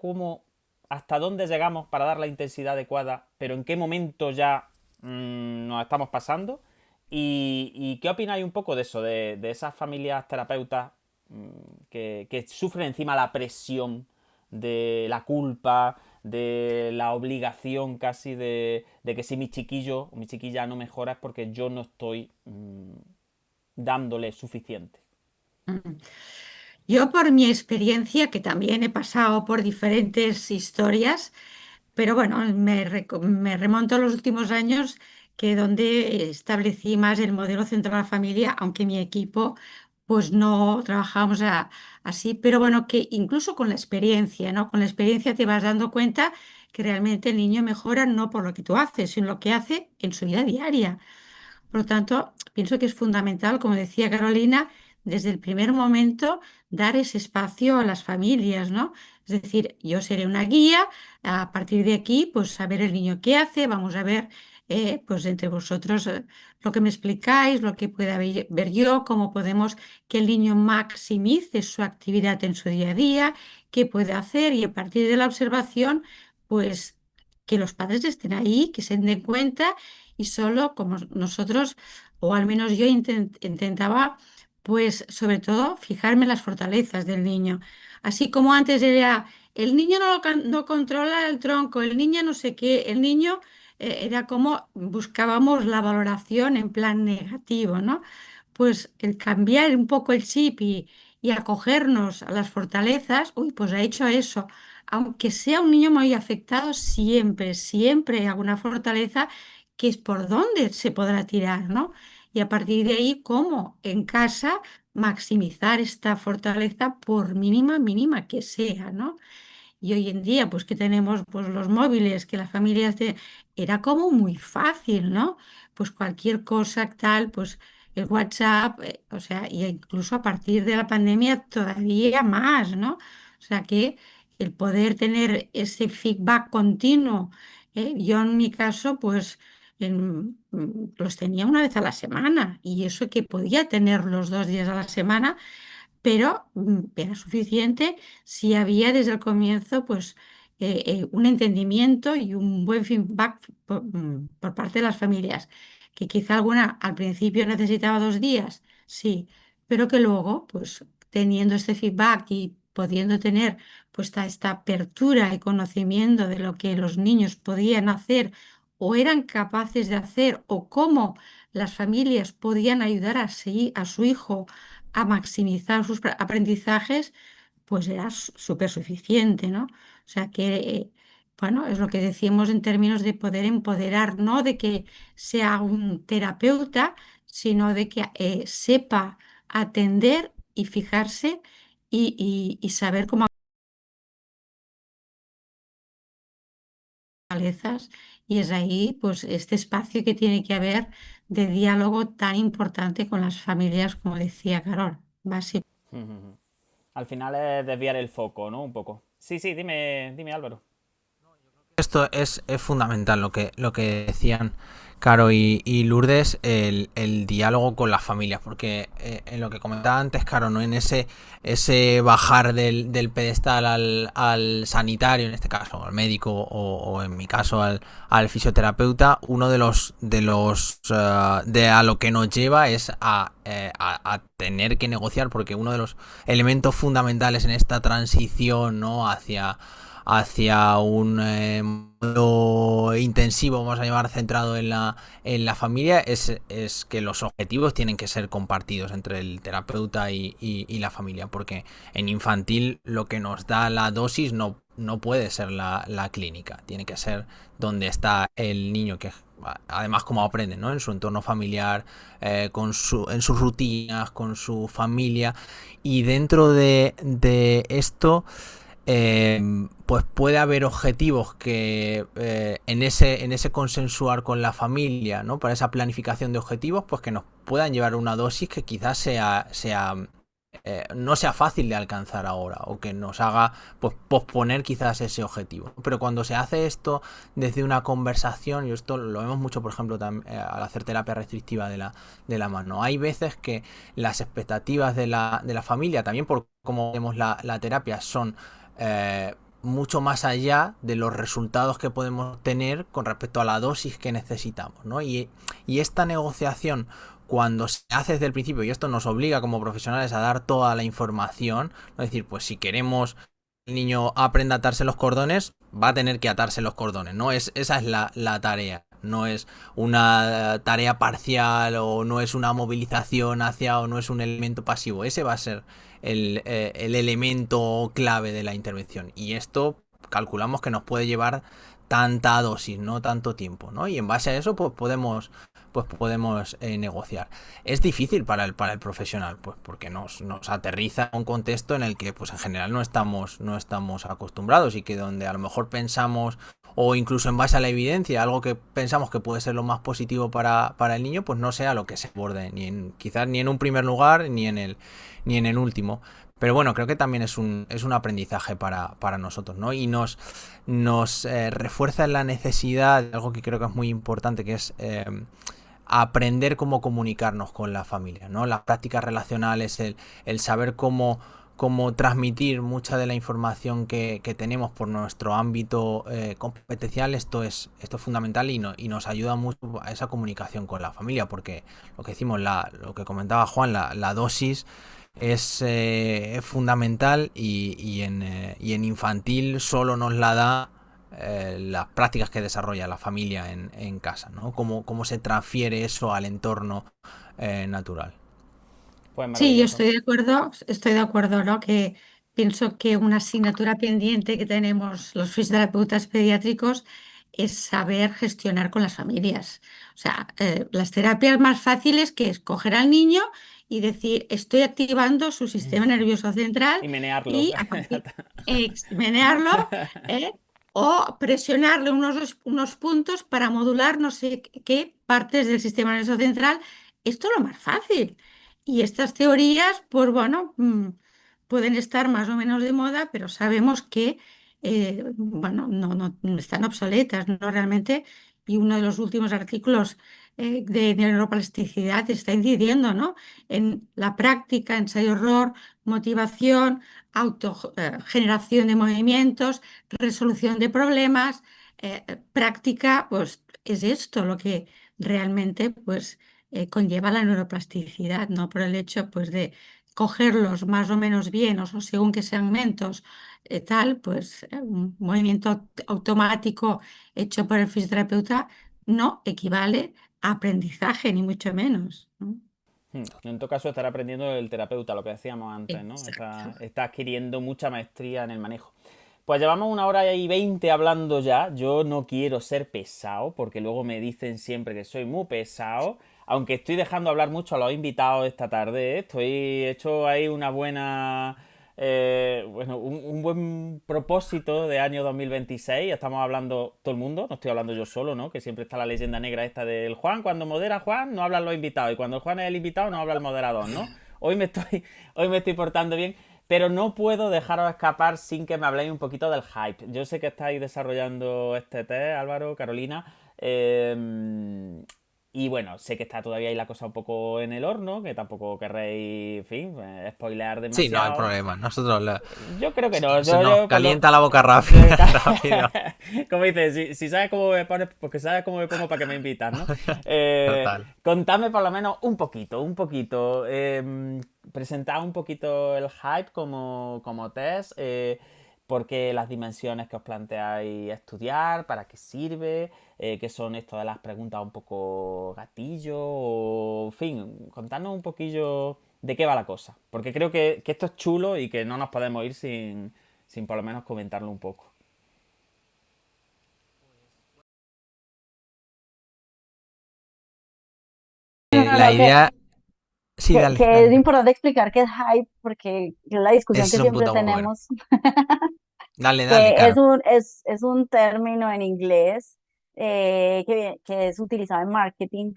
hasta dónde llegamos para dar la intensidad adecuada, pero en qué momento ya nos estamos pasando? ¿Y qué opináis un poco de eso, de esas familias terapeutas que sufren encima la presión de la culpa, de la obligación casi de que si mi chiquillo o mi chiquilla no mejora es porque yo no estoy dándole suficiente? Mm. Yo por mi experiencia, que también he pasado por diferentes historias, pero bueno, me remonto a los últimos años, que donde establecí más el modelo centrado en la familia, aunque mi equipo pues no trabajábamos así, pero bueno, que incluso con la experiencia, ¿no? Con la experiencia te vas dando cuenta que realmente el niño mejora no por lo que tú haces, sino lo que hace en su vida diaria. Por lo tanto, pienso que es fundamental, como decía Carolina, desde el primer momento dar ese espacio a las familias, ¿no? Es decir, yo seré una guía, a partir de aquí, pues saber el niño qué hace, vamos a ver, pues entre vosotros lo que me explicáis, lo que pueda ver yo, cómo podemos que el niño maximice su actividad en su día a día, qué puede hacer y a partir de la observación, pues que los padres estén ahí, que se den cuenta y solo como nosotros, o al menos yo intentaba, pues sobre todo fijarme en las fortalezas del niño. Así como antes era, el niño no controla el tronco, el niño no sé qué, el niño era como buscábamos la valoración en plan negativo, ¿no? Pues el cambiar un poco el chip y acogernos a las fortalezas, uy, pues ha hecho eso. Aunque sea un niño muy afectado, siempre, siempre hay alguna fortaleza que es por dónde se podrá tirar, ¿no? Y a partir de ahí, cómo en casa maximizar esta fortaleza por mínima, mínima que sea, ¿no? Y hoy en día, pues que tenemos pues, los móviles, que las familias era como muy fácil, ¿no? Pues cualquier cosa tal, pues el WhatsApp, o sea, y incluso a partir de la pandemia todavía más, ¿no? O sea que el poder tener ese feedback continuo, yo en mi caso, pues los tenía una vez a la semana y eso que podía tener los 2 días a la semana, pero era suficiente si había desde el comienzo pues un entendimiento y un buen feedback por parte de las familias, que quizá alguna al principio necesitaba 2 días, sí, pero que luego pues teniendo este feedback y pudiendo tener pues esta apertura y conocimiento de lo que los niños podían hacer o eran capaces de hacer o cómo las familias podían ayudar a su hijo a maximizar sus aprendizajes, pues era súper suficiente, ¿no? O sea que, bueno, es lo que decimos en términos de poder empoderar, no de que sea un terapeuta, sino de que sepa atender y fijarse y saber cómo fortalezas, y es ahí, pues, este espacio que tiene que haber de diálogo tan importante con las familias, como decía Carol, básico. Al final es desviar el foco, ¿no? Un poco. Sí, sí, dime Álvaro. Esto es fundamental lo que decían Caro y Lourdes, el diálogo con las familias, porque en lo que comentaba antes, Caro, ¿no? En ese bajar del pedestal al sanitario, en este caso, al médico, o en mi caso al fisioterapeuta, uno de a lo que nos lleva es a tener que negociar, porque uno de los elementos fundamentales en esta transición, ¿no? hacia un modo intensivo, vamos a llamar, centrado en la familia, es que los objetivos tienen que ser compartidos entre el terapeuta y la familia, porque en infantil lo que nos da la dosis no puede ser la clínica, tiene que ser donde está el niño, que además como aprende, ¿no? En su entorno familiar, en sus rutinas, con su familia, y dentro de esto pues puede haber objetivos que en ese consensuar con la familia, ¿no? Para esa planificación de objetivos, pues que nos puedan llevar una dosis que quizás no sea fácil de alcanzar ahora, o que nos haga pues posponer quizás ese objetivo. Pero cuando se hace esto desde una conversación, y esto lo vemos mucho, por ejemplo, al hacer terapia restrictiva de la mano, hay veces que las expectativas de la familia, también por cómo vemos la terapia, son mucho más allá de los resultados que podemos tener con respecto a la dosis que necesitamos, ¿no? Y esta negociación, cuando se hace desde el principio, y esto nos obliga como profesionales a dar toda la información, es decir, pues si queremos que el niño aprenda a atarse los cordones, va a tener que atarse los cordones, ¿no? Esa es la tarea. No es una tarea parcial, o no es una movilización hacia, o no es un elemento pasivo. Ese va a ser el elemento clave de la intervención. Y esto calculamos que nos puede llevar tanta dosis, no tanto tiempo, ¿no? Y en base a eso pues podemos negociar. Es difícil para el profesional, pues porque nos aterriza a un contexto en el que pues en general no estamos acostumbrados, y que donde a lo mejor pensamos, o incluso en base a la evidencia, algo que pensamos que puede ser lo más positivo para el niño, pues no sea lo que se aborde, quizás ni en un primer lugar, ni en el último. Pero bueno, creo que también es un aprendizaje para nosotros, ¿no? Y nos refuerza en la necesidad de algo que creo que es muy importante, que es aprender cómo comunicarnos con la familia, ¿no? Las prácticas relacionales, el saber cómo transmitir mucha de la información que tenemos por nuestro ámbito competencial. Esto es fundamental, y nos ayuda mucho a esa comunicación con la familia, porque lo que decimos, lo que comentaba Juan, la dosis es fundamental, y en infantil solo nos la da las prácticas que desarrolla la familia en casa, ¿no? Cómo se transfiere eso al entorno natural. Pues Sí, yo maravilloso. estoy de acuerdo, ¿no? Que pienso que una asignatura pendiente que tenemos los fisioterapeutas pediátricos es saber gestionar con las familias. O sea, las terapias más fáciles, que es coger al niño y decir, estoy activando su sistema nervioso central, Y menearlo. y a partir menearlo, ¿eh? O presionarle unos puntos para modular no sé qué partes del sistema nervioso central. Esto es lo más fácil. Y estas teorías, pues bueno, pueden estar más o menos de moda, pero sabemos que, bueno, no están obsoletas, ¿no? Realmente. Y uno de los últimos artículos de neuroplasticidad está incidiendo, ¿no? En la práctica, ensayo-error, motivación, generación de movimientos, resolución de problemas. Práctica, pues es esto lo que realmente, pues conlleva la neuroplasticidad, ¿no? Por el hecho, pues, de cogerlos más o menos bien, o según qué segmentos, tal, pues un movimiento automático hecho por el fisioterapeuta no equivale a aprendizaje, ni mucho menos, ¿no? En todo caso, estará aprendiendo el terapeuta, lo que decíamos antes, ¿no? Exacto. Está adquiriendo mucha maestría en el manejo. Pues llevamos 1 hora y 20 hablando ya. Yo no quiero ser pesado, porque luego me dicen siempre que soy muy pesado. Aunque estoy dejando hablar mucho a los invitados esta tarde, ¿eh? Estoy hecho ahí una buena... bueno, un buen propósito de año 2026. Estamos hablando todo el mundo, no estoy hablando yo solo, ¿no? Que siempre está la leyenda negra esta del Juan. Cuando modera Juan, no hablan los invitados. Y cuando el Juan es el invitado, no habla el moderador, ¿no? Hoy me estoy portando bien. Pero no puedo dejaros escapar sin que me habléis un poquito del hype. Yo sé que estáis desarrollando este test, Álvaro, Carolina. Y bueno, sé que está todavía ahí la cosa un poco en el horno, que tampoco querréis, en fin, spoilear Sí, no hay demasiado. problema. Nosotros Yo creo que no. se nos Por calienta la boca rápido. rápido. Como dices, si sabes cómo me pones, porque sabes cómo me pongo para que me invitas, ¿no? Total. Contadme por lo menos un poquito. Presentad un poquito el hype como test. porque las dimensiones que os planteáis estudiar, para qué sirve, qué son esto de las preguntas un poco gatillo, o en fin, contadnos un poquillo de qué va la cosa, porque creo que esto es chulo y que no nos podemos ir sin por lo menos comentarlo un poco. La No, idea... Sí, dale, que dale, es dale. importante explicar qué es hype, porque es la discusión Ese que es un siempre punto muy bueno. tenemos, Dale, dale, que claro. es un término en inglés que es utilizado en marketing,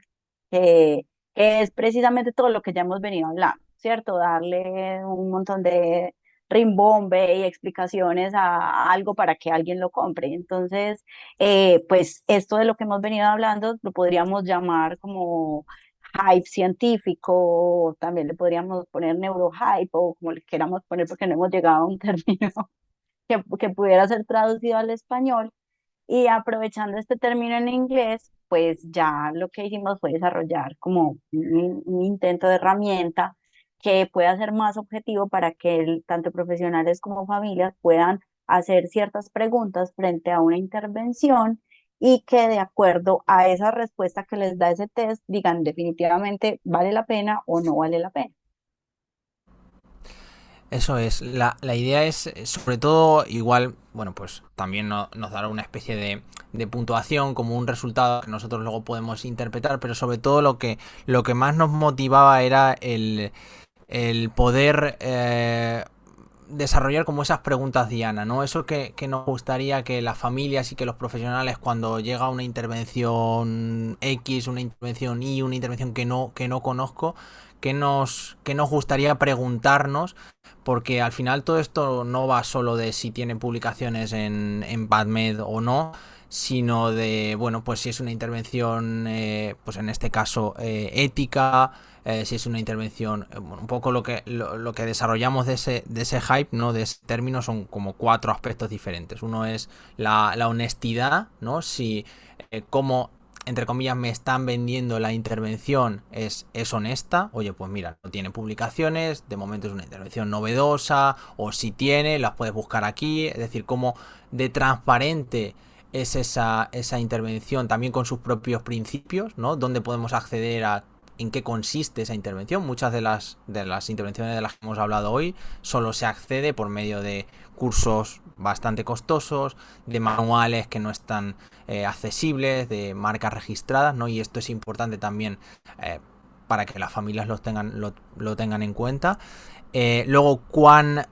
que, que es precisamente todo lo que ya hemos venido hablando, ¿cierto? Darle un montón de rimbombe y explicaciones a algo para que alguien lo compre. Entonces, pues esto de lo que hemos venido hablando lo podríamos llamar como hype científico, también le podríamos poner neurohype o como le queramos poner porque no hemos llegado a un término que pudiera ser traducido al español. Y aprovechando este término en inglés, pues ya lo que hicimos fue desarrollar como un intento de herramienta que pueda ser más objetivo para que tanto profesionales como familias puedan hacer ciertas preguntas frente a una intervención y que de acuerdo a esa respuesta que les da ese test digan definitivamente vale la pena o no vale la pena. Eso es, la idea es, sobre todo, igual, bueno, pues también nos dará una especie de puntuación como un resultado que nosotros luego podemos interpretar, pero sobre todo lo que más nos motivaba era el poder desarrollar como esas preguntas diana, ¿no? Eso que nos gustaría que las familias y que los profesionales cuando llega una intervención X, una intervención Y, una intervención que no conozco, que nos gustaría preguntarnos, porque al final todo esto no va solo de si tiene publicaciones en PubMed o no, sino de, bueno, pues si es una intervención, pues en este caso ética, si es una intervención, bueno, un poco lo que desarrollamos de ese hype, ¿no? De ese término son como cuatro aspectos diferentes. Uno es la honestidad, ¿no? Si cómo entre comillas me están vendiendo la intervención es honesta, oye pues mira, no tiene publicaciones, de momento es una intervención novedosa, o si tiene, las puedes buscar aquí, es decir, cómo de transparente es esa intervención también con sus propios principios, ¿no? Dónde podemos acceder a en qué consiste esa intervención. Muchas de las intervenciones de las que hemos hablado hoy solo se accede por medio de cursos bastante costosos, de manuales que no están accesibles, de marcas registradas, ¿no? Y esto es importante también para que las familias lo tengan en cuenta. Luego, cuán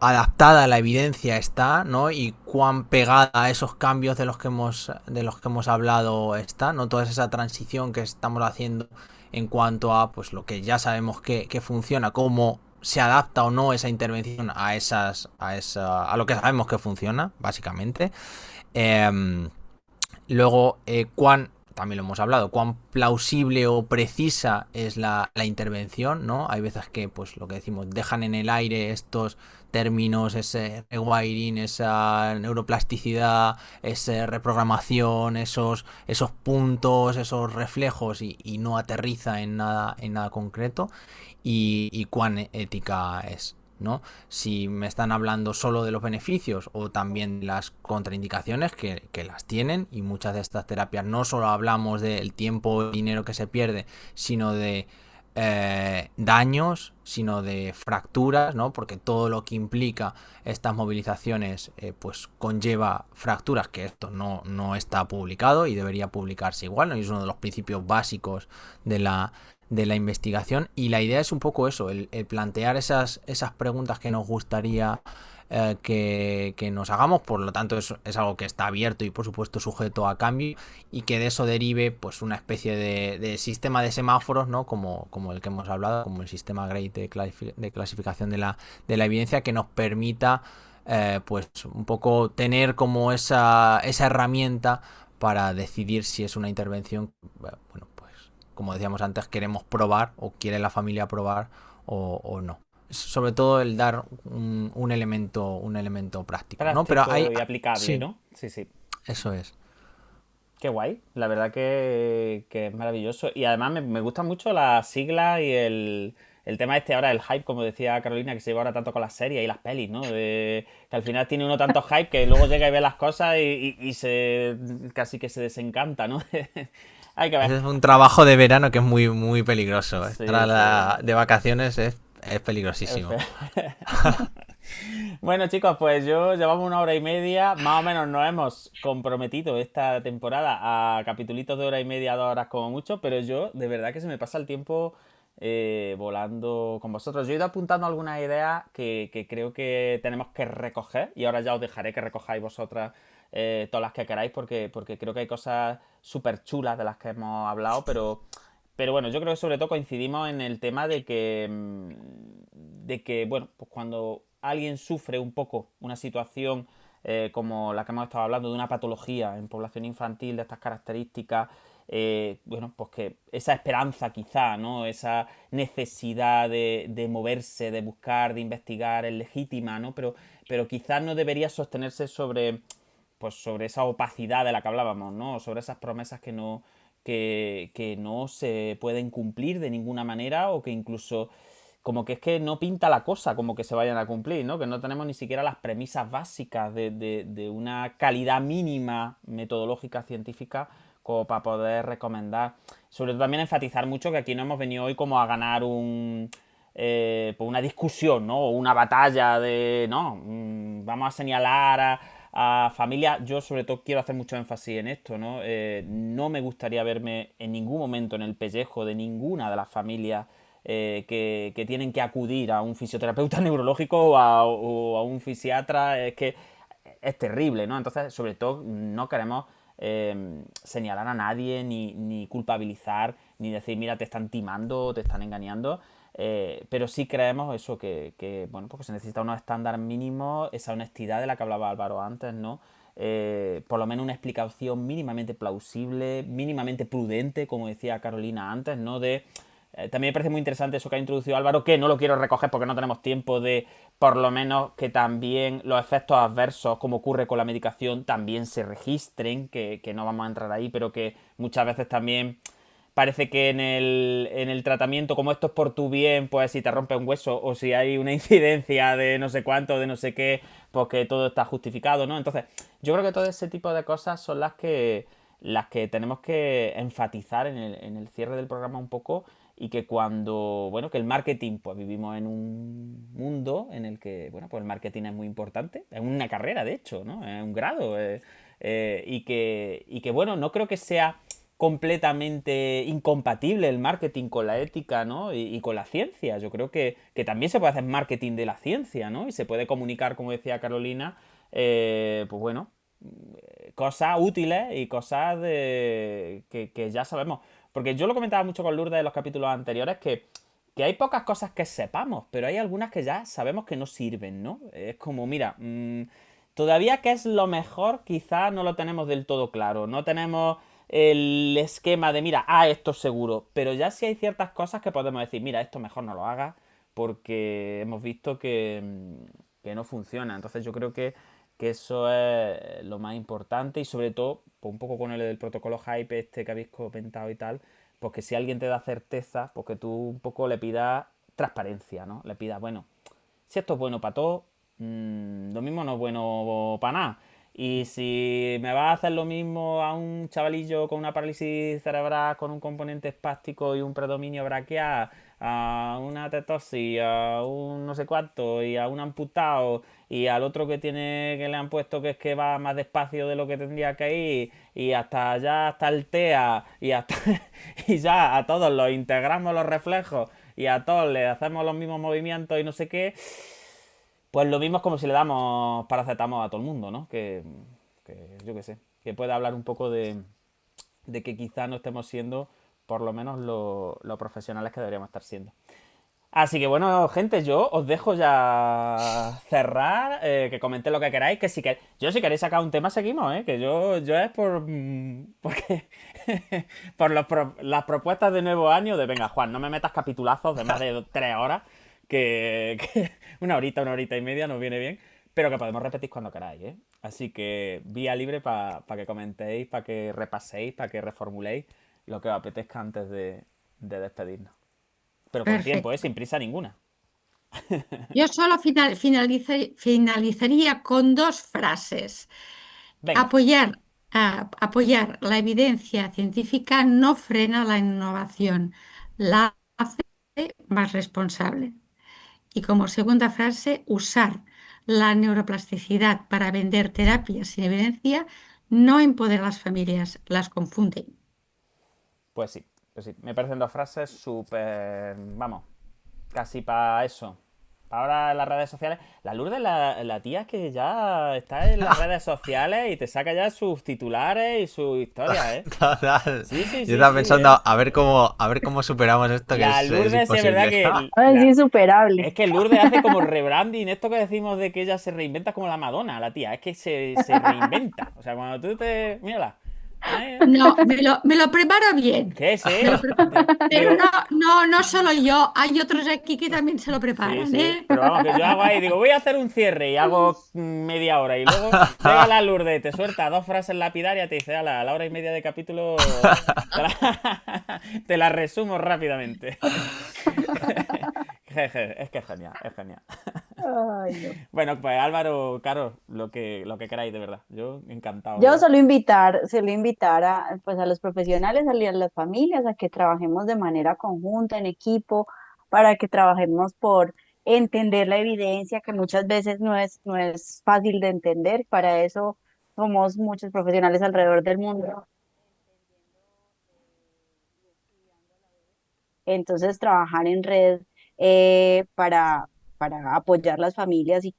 adaptada a la evidencia está, ¿no? Y cuán pegada a esos cambios de los que hemos hablado está, ¿no? Toda esa transición que estamos haciendo en cuanto a pues lo que ya sabemos que funciona, cómo se adapta o no esa intervención a lo que sabemos que funciona, básicamente. Eh, Luego, también lo hemos hablado, cuán plausible o precisa es la intervención, ¿no? Hay veces que, pues lo que decimos, dejan en el aire estos términos, ese rewiring, esa neuroplasticidad, esa reprogramación, esos puntos, esos reflejos y no aterriza en nada concreto. Y cuán ética es, ¿no? Si me están hablando solo de los beneficios o también las contraindicaciones que las tienen, y muchas de estas terapias no solo hablamos del tiempo o dinero que se pierde, sino de daños, sino de fracturas, ¿no? Porque todo lo que implica estas movilizaciones pues conlleva fracturas, que esto no está publicado y debería publicarse igual, ¿no? Y es uno de los principios básicos de la investigación, y la idea es un poco eso, el plantear esas preguntas que nos gustaría que nos hagamos. Por lo tanto es algo que está abierto y por supuesto sujeto a cambio, y que de eso derive pues una especie de sistema de semáforos, ¿no? Como el que hemos hablado, como el sistema GRADE de clasificación de la evidencia, que nos permita pues un poco tener como esa herramienta para decidir si es una intervención, bueno, pues como decíamos antes, queremos probar o quiere la familia probar o no. Sobre todo el dar un elemento práctico, ¿no? Pero hay... Práctico y aplicable, Sí, ¿no? Sí, sí. eso es. Qué guay, la verdad que es maravilloso. Y además me gusta mucho la sigla y el tema este ahora, el hype, como decía Carolina, que se lleva ahora tanto con las series y las pelis, ¿no? Que al final tiene uno tanto hype que luego llega y ve las cosas y se casi que se desencanta, ¿no? Hay que ver. Ese es un trabajo de verano que es muy, muy peligroso. Estar Sí, sí. de vacaciones es peligrosísimo. Bueno, chicos, pues llevamos 1 hora y media. Más o menos nos hemos comprometido esta temporada a capitulitos de 1 hora y media, 2 horas como mucho, pero yo, de verdad que se me pasa el tiempo volando con vosotros. Yo he ido apuntando algunas ideas que creo que tenemos que recoger y ahora ya os dejaré que recojáis vosotras todas las que queráis porque creo que hay cosas súper chulas de las que hemos hablado, pero bueno, yo creo que sobre todo coincidimos en el tema de que bueno, pues cuando alguien sufre un poco una situación como la que hemos estado hablando, de una patología en población infantil de estas características, bueno, pues que esa esperanza quizá, ¿no? Esa necesidad de moverse, de buscar, de investigar es legítima, ¿no? Pero quizás no debería sostenerse sobre esa opacidad de la que hablábamos, ¿no? Sobre esas promesas que no se pueden cumplir de ninguna manera o que incluso como que es que no pinta la cosa como que se vayan a cumplir, ¿no? Que no tenemos ni siquiera las premisas básicas de una calidad mínima metodológica científica como para poder recomendar. Sobre todo también enfatizar mucho que aquí no hemos venido hoy como a ganar pues una discusión, ¿no? O una batalla no, vamos a señalar a familias. Yo sobre todo quiero hacer mucho énfasis en esto, ¿no? No me gustaría verme en ningún momento en el pellejo de ninguna de las familias que tienen que acudir a un fisioterapeuta neurológico o a un fisiatra. Es que es terrible, ¿no? Entonces, sobre todo, no queremos señalar a nadie, ni culpabilizar, ni decir, mira, te están timando, te están engañando. Pero sí creemos eso, bueno, porque se necesita unos estándares mínimos, esa honestidad de la que hablaba Álvaro antes, ¿no? Por lo menos una explicación mínimamente plausible, mínimamente prudente, como decía Carolina antes, ¿no? También me parece muy interesante eso que ha introducido Álvaro, que no lo quiero recoger porque no tenemos tiempo, de por lo menos que también los efectos adversos, como ocurre con la medicación, también se registren, que no vamos a entrar ahí, pero que muchas veces también parece que en el tratamiento, como esto es por tu bien, pues si te rompe un hueso o si hay una incidencia de no sé cuánto, de no sé qué, pues que todo está justificado, ¿no? Entonces, yo creo que todo ese tipo de cosas son las que tenemos que enfatizar en el cierre del programa un poco, y que bueno, que el marketing, pues vivimos en un mundo en el que, bueno, pues el marketing es muy importante, es una carrera, de hecho, ¿no? Es un grado, y que, bueno, no creo que sea completamente incompatible el marketing con la ética, ¿no? Y con la ciencia. Yo creo que también se puede hacer marketing de la ciencia, ¿no? Y se puede comunicar, como decía Carolina, pues bueno, cosas útiles y cosas que ya sabemos. Porque yo lo comentaba mucho con Lourdes en los capítulos anteriores, que hay pocas cosas que sepamos, pero hay algunas que ya sabemos que no sirven, ¿no? Es como, mira, todavía qué es lo mejor, quizá no lo tenemos del todo claro. No tenemos el esquema de, mira, esto es seguro. Pero ya sí hay ciertas cosas que podemos decir, mira, esto mejor no lo hagas porque hemos visto que no funciona. Entonces yo creo que eso es lo más importante, y sobre todo, pues un poco con el del protocolo hype este que habéis comentado y tal, pues que si alguien te da certeza, pues que tú un poco le pidas transparencia, ¿no? Le pidas, bueno, si esto es bueno para todos, lo mismo no es bueno para nada. Y si me vas a hacer lo mismo a un chavalillo con una parálisis cerebral, con un componente espástico y un predominio braquial, a una tetosis, a un no sé cuánto, y a un amputado, y al otro que le han puesto que es que va más despacio de lo que tendría que ir, y hasta allá, hasta el TEA, y ya a todos los integramos los reflejos, y a todos le hacemos los mismos movimientos y no sé qué, pues lo mismo es como si le damos paracetamol a todo el mundo, ¿no? Que yo qué sé, que puede hablar un poco de que quizá no estemos siendo por lo menos lo profesionales que deberíamos estar siendo. Así que bueno, gente, yo os dejo ya cerrar, que comentéis lo que queráis, que si queréis sacar un tema seguimos, que yo es porque por las propuestas de nuevo año de, venga, Juan, no me metas capitulazos de más de 3 horas, que una horita y media nos viene bien, pero que podemos repetir cuando queráis, ¿eh? Así que vía libre para que comentéis, para que repaséis, para que reformuléis lo que os apetezca antes de despedirnos. pero con tiempo, Perfecto. sin prisa ninguna. Yo solo finalizaría con dos frases. Venga, Apoyar, apoyar la evidencia científica no frena la innovación, la hace más responsable. Y como segunda frase, usar la neuroplasticidad para vender terapias sin evidencia no empodera a las familias, las confunde. pues sí, pues sí. Me parecen dos frases súper, vamos, casi para eso. Ahora en las redes sociales. La Lourdes, la tía que ya está en las redes sociales y te saca ya sus titulares y sus historias, ¿eh? Total. Sí, sí, Yo sí, estaba sí, ¿eh? pensando a ver cómo superamos esto que La es Lourdes, sí es verdad imposible. que Es insuperable. es que Lourdes hace como rebranding, esto que decimos de que ella se reinventa como la Madonna, la tía, es que se reinventa. O sea, cuando tú te... Mírala. Ay, No, me lo preparo bien. ¿qué es, Me lo eh? pre- Pero Digo, no solo yo, hay otros aquí que también se lo sí, preparan, sí, ¿eh? pero vamos, que yo hago ahí, digo, voy a hacer un cierre y hago media hora y luego llega la Lourdes, te suelta dos frases lapidarias y te dice, a la hora y media de capítulo te la resumo rápidamente. Jeje, es que es genial, es genial. Ay, no. Bueno, pues Álvaro, Caro, lo que queráis, de verdad. Yo encantado Yo de... suelo invitar pues a los profesionales, a las familias, a que trabajemos de manera conjunta, en equipo, para que trabajemos por entender la evidencia, que muchas veces no es fácil de entender. Para eso somos muchos profesionales alrededor del mundo. Entonces, trabajar en red para apoyar las familias y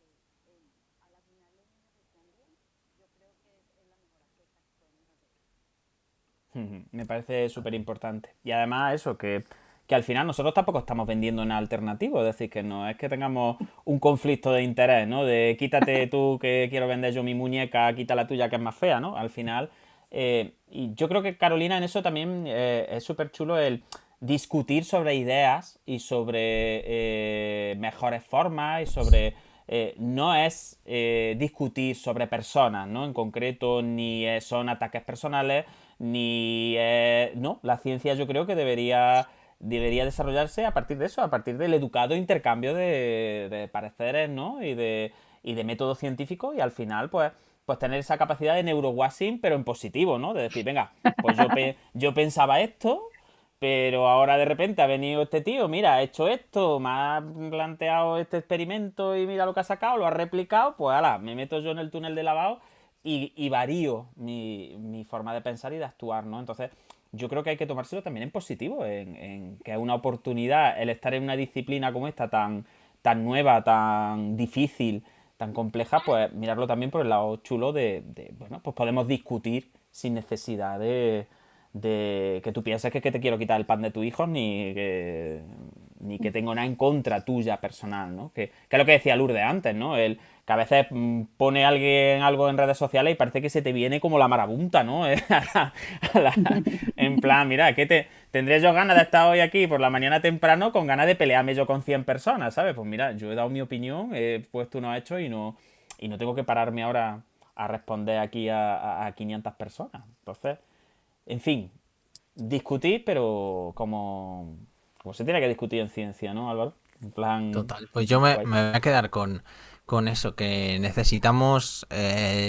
Me parece súper importante. Y además eso, que al final nosotros tampoco estamos vendiendo nada alternativo. Es decir, que no es que tengamos un conflicto de interés, ¿no? De quítate tú que quiero vender yo mi muñeca, quita la tuya que es más fea, ¿no? Al final... y yo creo que Carolina en eso también es súper chulo el discutir sobre ideas y sobre mejores formas y sobre... no es discutir sobre personas, ¿no? En concreto, ni son ataques personales, ni... no, la ciencia yo creo que debería desarrollarse a partir de eso, a partir del educado intercambio de pareceres, ¿no? Y de métodos científicos y al final, pues tener esa capacidad de neurowashing, pero en positivo, ¿no? De decir, venga, pues yo pensaba esto, pero ahora de repente ha venido este tío, mira, ha hecho esto, me ha planteado este experimento y mira lo que ha sacado, lo ha replicado, pues ala, me meto yo en el túnel de lavado y varío mi forma de pensar y de actuar, ¿no? Entonces, yo creo que hay que tomárselo también en positivo, en que es una oportunidad el estar en una disciplina como esta tan nueva, tan difícil, tan compleja, pues mirarlo también por el lado chulo bueno, pues podemos discutir sin necesidad de que tú pienses que te quiero quitar el pan de tu hijo ni que tengo nada en contra tuya personal, ¿no? Que es lo que decía Lourdes antes, ¿no? Que a veces pone alguien algo en redes sociales y parece que se te viene como la marabunta, ¿no? En plan, mira, tendré yo ganas de estar hoy aquí por la mañana temprano con ganas de pelearme yo con 100 personas, ¿sabes? Pues mira, yo he dado mi opinión, he puesto unos hechos y no tengo que pararme ahora a responder aquí a 500 personas. Entonces, en fin, discutir, pero como se tiene que discutir en ciencia, ¿no, Álvaro? En plan, Total. Pues yo me, guay. me voy a quedar con eso, que necesitamos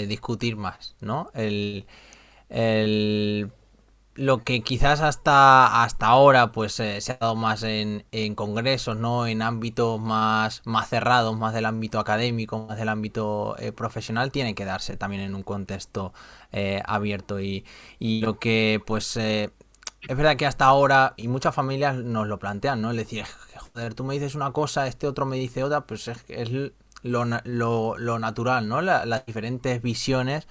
discutir más, ¿no? El lo que quizás hasta ahora pues se ha dado más en congresos, ¿no? En ámbitos más cerrados, más del ámbito académico, más del ámbito profesional, tiene que darse también en un contexto abierto y lo que pues es verdad que hasta ahora y muchas familias nos lo plantean, ¿no? Es decir, joder, tú me dices una cosa, este otro me dice otra, pues es lo natural, ¿no? Las diferentes visiones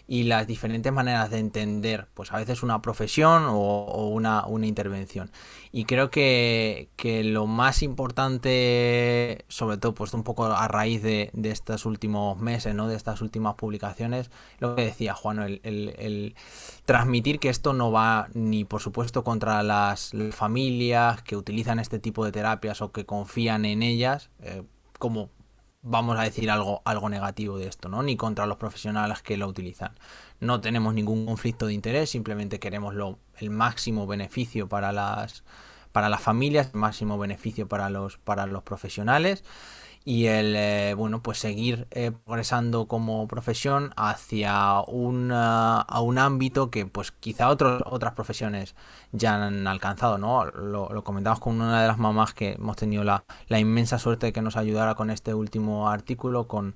y las diferentes maneras de entender, pues a veces una profesión o una intervención. Y creo que lo más importante, sobre todo pues un poco a raíz de estos últimos meses, ¿no? De estas últimas publicaciones, lo que decía Juan, el transmitir que esto no va ni por supuesto contra las familias que utilizan este tipo de terapias o que confían en ellas, como vamos a decir algo negativo de esto, ¿no? Ni contra los profesionales que lo utilizan. No tenemos ningún conflicto de interés, simplemente queremos el máximo beneficio para las familias, el máximo beneficio para los profesionales y el bueno, pues seguir progresando como profesión hacia a un ámbito que pues quizá otras profesiones ya han alcanzado, ¿no? Lo comentamos con una de las mamás que hemos tenido la inmensa suerte de que nos ayudara con este último artículo, con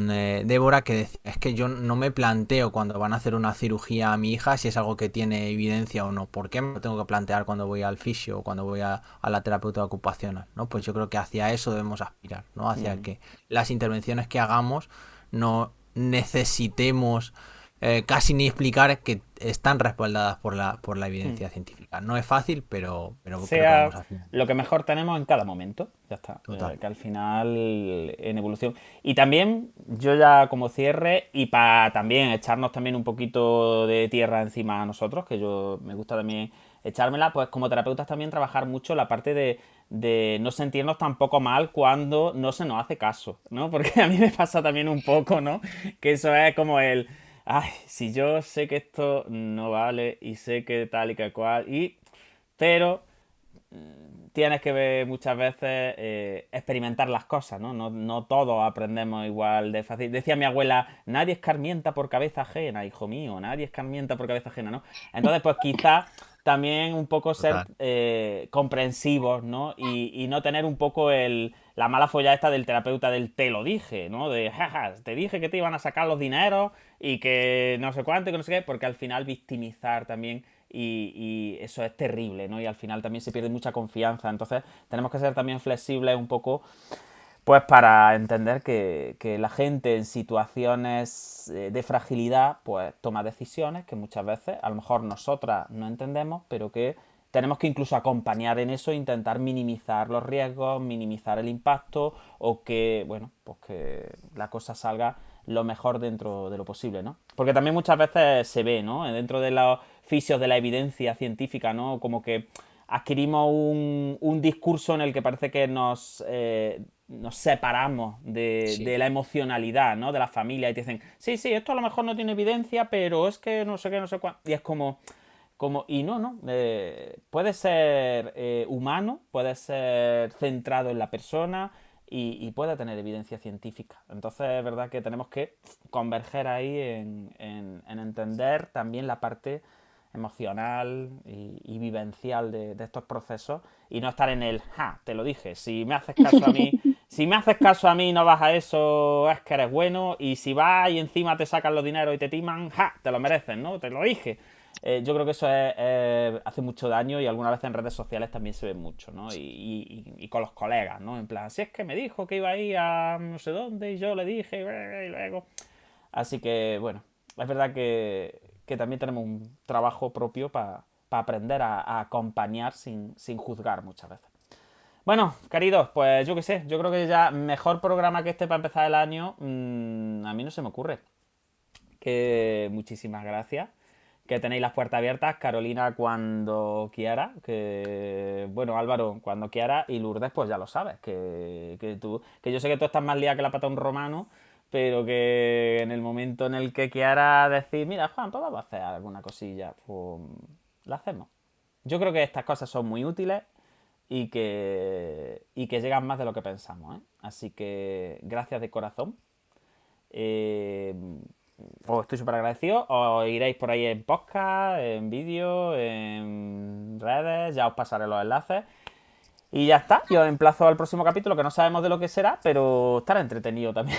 Débora, que decía, es que yo no me planteo cuando van a hacer una cirugía a mi hija si es algo que tiene evidencia o no. ¿Por qué me lo tengo que plantear cuando voy al fisio o cuando voy a la terapeuta ocupacional? ¿No? Pues yo creo que hacia eso debemos aspirar, ¿no? Hacia que las intervenciones que hagamos no necesitemos casi ni explicar que están respaldadas por la evidencia científica. No es fácil, pero creo que Sea vamos haciendo. lo que mejor tenemos en cada momento. Ya está. Total. Que al final, en evolución. Y también, yo ya como cierre, y para también echarnos también un poquito de tierra encima a nosotros, que yo me gusta también echármela, pues como terapeutas también trabajar mucho la parte de no sentirnos tampoco mal cuando no se nos hace caso, ¿no? Porque a mí me pasa también un poco, ¿no? Que eso es como ay, si yo sé que esto no vale y sé que tal y que cual, pero tienes que ver muchas veces experimentar las cosas, ¿no? No todos aprendemos igual de fácil. Decía mi abuela, nadie escarmienta por cabeza ajena, hijo mío, nadie escarmienta por cabeza ajena, ¿no? Entonces, pues quizás también un poco ser comprensivos, ¿no? Y no tener un poco la mala folla esta del terapeuta del te lo dije, ¿no? De, jaja, te dije que te iban a sacar los dineros y que no sé cuánto y que no sé qué, porque al final victimizar también y eso es terrible, ¿no? Y al final también se pierde mucha confianza. Entonces tenemos que ser también flexibles un poco, pues para entender que la gente en situaciones de fragilidad, pues toma decisiones que muchas veces a lo mejor nosotras no entendemos, pero que tenemos que incluso acompañar en eso, intentar minimizar los riesgos, minimizar el impacto o que, bueno, pues que la cosa salga lo mejor dentro de lo posible, ¿no? Porque también muchas veces se ve, ¿no? Dentro de los fisios de la evidencia científica, ¿no? Como que adquirimos un discurso en el que parece que nos separamos de la emocionalidad, ¿no? De la familia y te dicen, sí, esto a lo mejor no tiene evidencia, pero es que no sé qué, no sé cuánto. Y es y no. Puede ser humano, puede ser centrado en la persona y puede tener evidencia científica. Entonces es verdad que tenemos que converger ahí en entender también la parte emocional y vivencial de estos procesos y no estar en te lo dije, si me haces caso a mí no vas a eso, es que eres bueno, y si vas y encima te sacan los dineros y te timan, te lo mereces, ¿no? Te lo dije. Yo creo que eso hace mucho daño y algunas veces en redes sociales también se ve mucho, ¿no? Y con los colegas, ¿no? En plan, si es que me dijo que iba a ir a no sé dónde y yo le dije y luego... Así que, bueno, es verdad que también tenemos un trabajo propio para aprender a acompañar sin juzgar muchas veces. Bueno, queridos, pues yo qué sé, yo creo que ya mejor programa que este para empezar el año, a mí no se me ocurre. Que muchísimas gracias. Que tenéis las puertas abiertas, Carolina cuando quiera, que bueno, Álvaro cuando quiera, y Lourdes pues ya lo sabes, que yo sé que tú estás más liada que la pata de un romano, pero que en el momento en el que quiera decir, mira Juan, pues vamos a hacer alguna cosilla, pues la hacemos. Yo creo que estas cosas son muy útiles y que llegan más de lo que pensamos, ¿eh? Así que gracias de corazón. Os estoy súper agradecido. Os iréis por ahí en podcast, en vídeo, en redes. Ya os pasaré los enlaces. Y ya está. Yo os emplazo al próximo capítulo, que no sabemos de lo que será, pero estará entretenido también.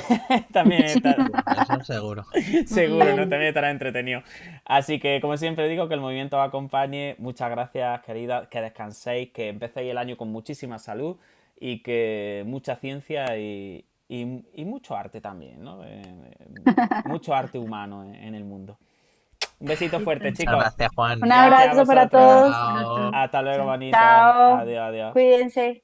También estará... Eso seguro. Seguro, ¿no? También estará entretenido. Así que, como siempre digo, que el movimiento os acompañe. Muchas gracias, queridas. Que descanséis, que empecéis el año con muchísima salud y que mucha ciencia y mucho arte también, ¿no? Mucho arte humano en el mundo. Un besito fuerte, Muchas chicos. gracias, Juan. Un Gracias a abrazo para vosotros. todos. Chao. Hasta luego, bonito. Chao. Adiós, adiós. Cuídense.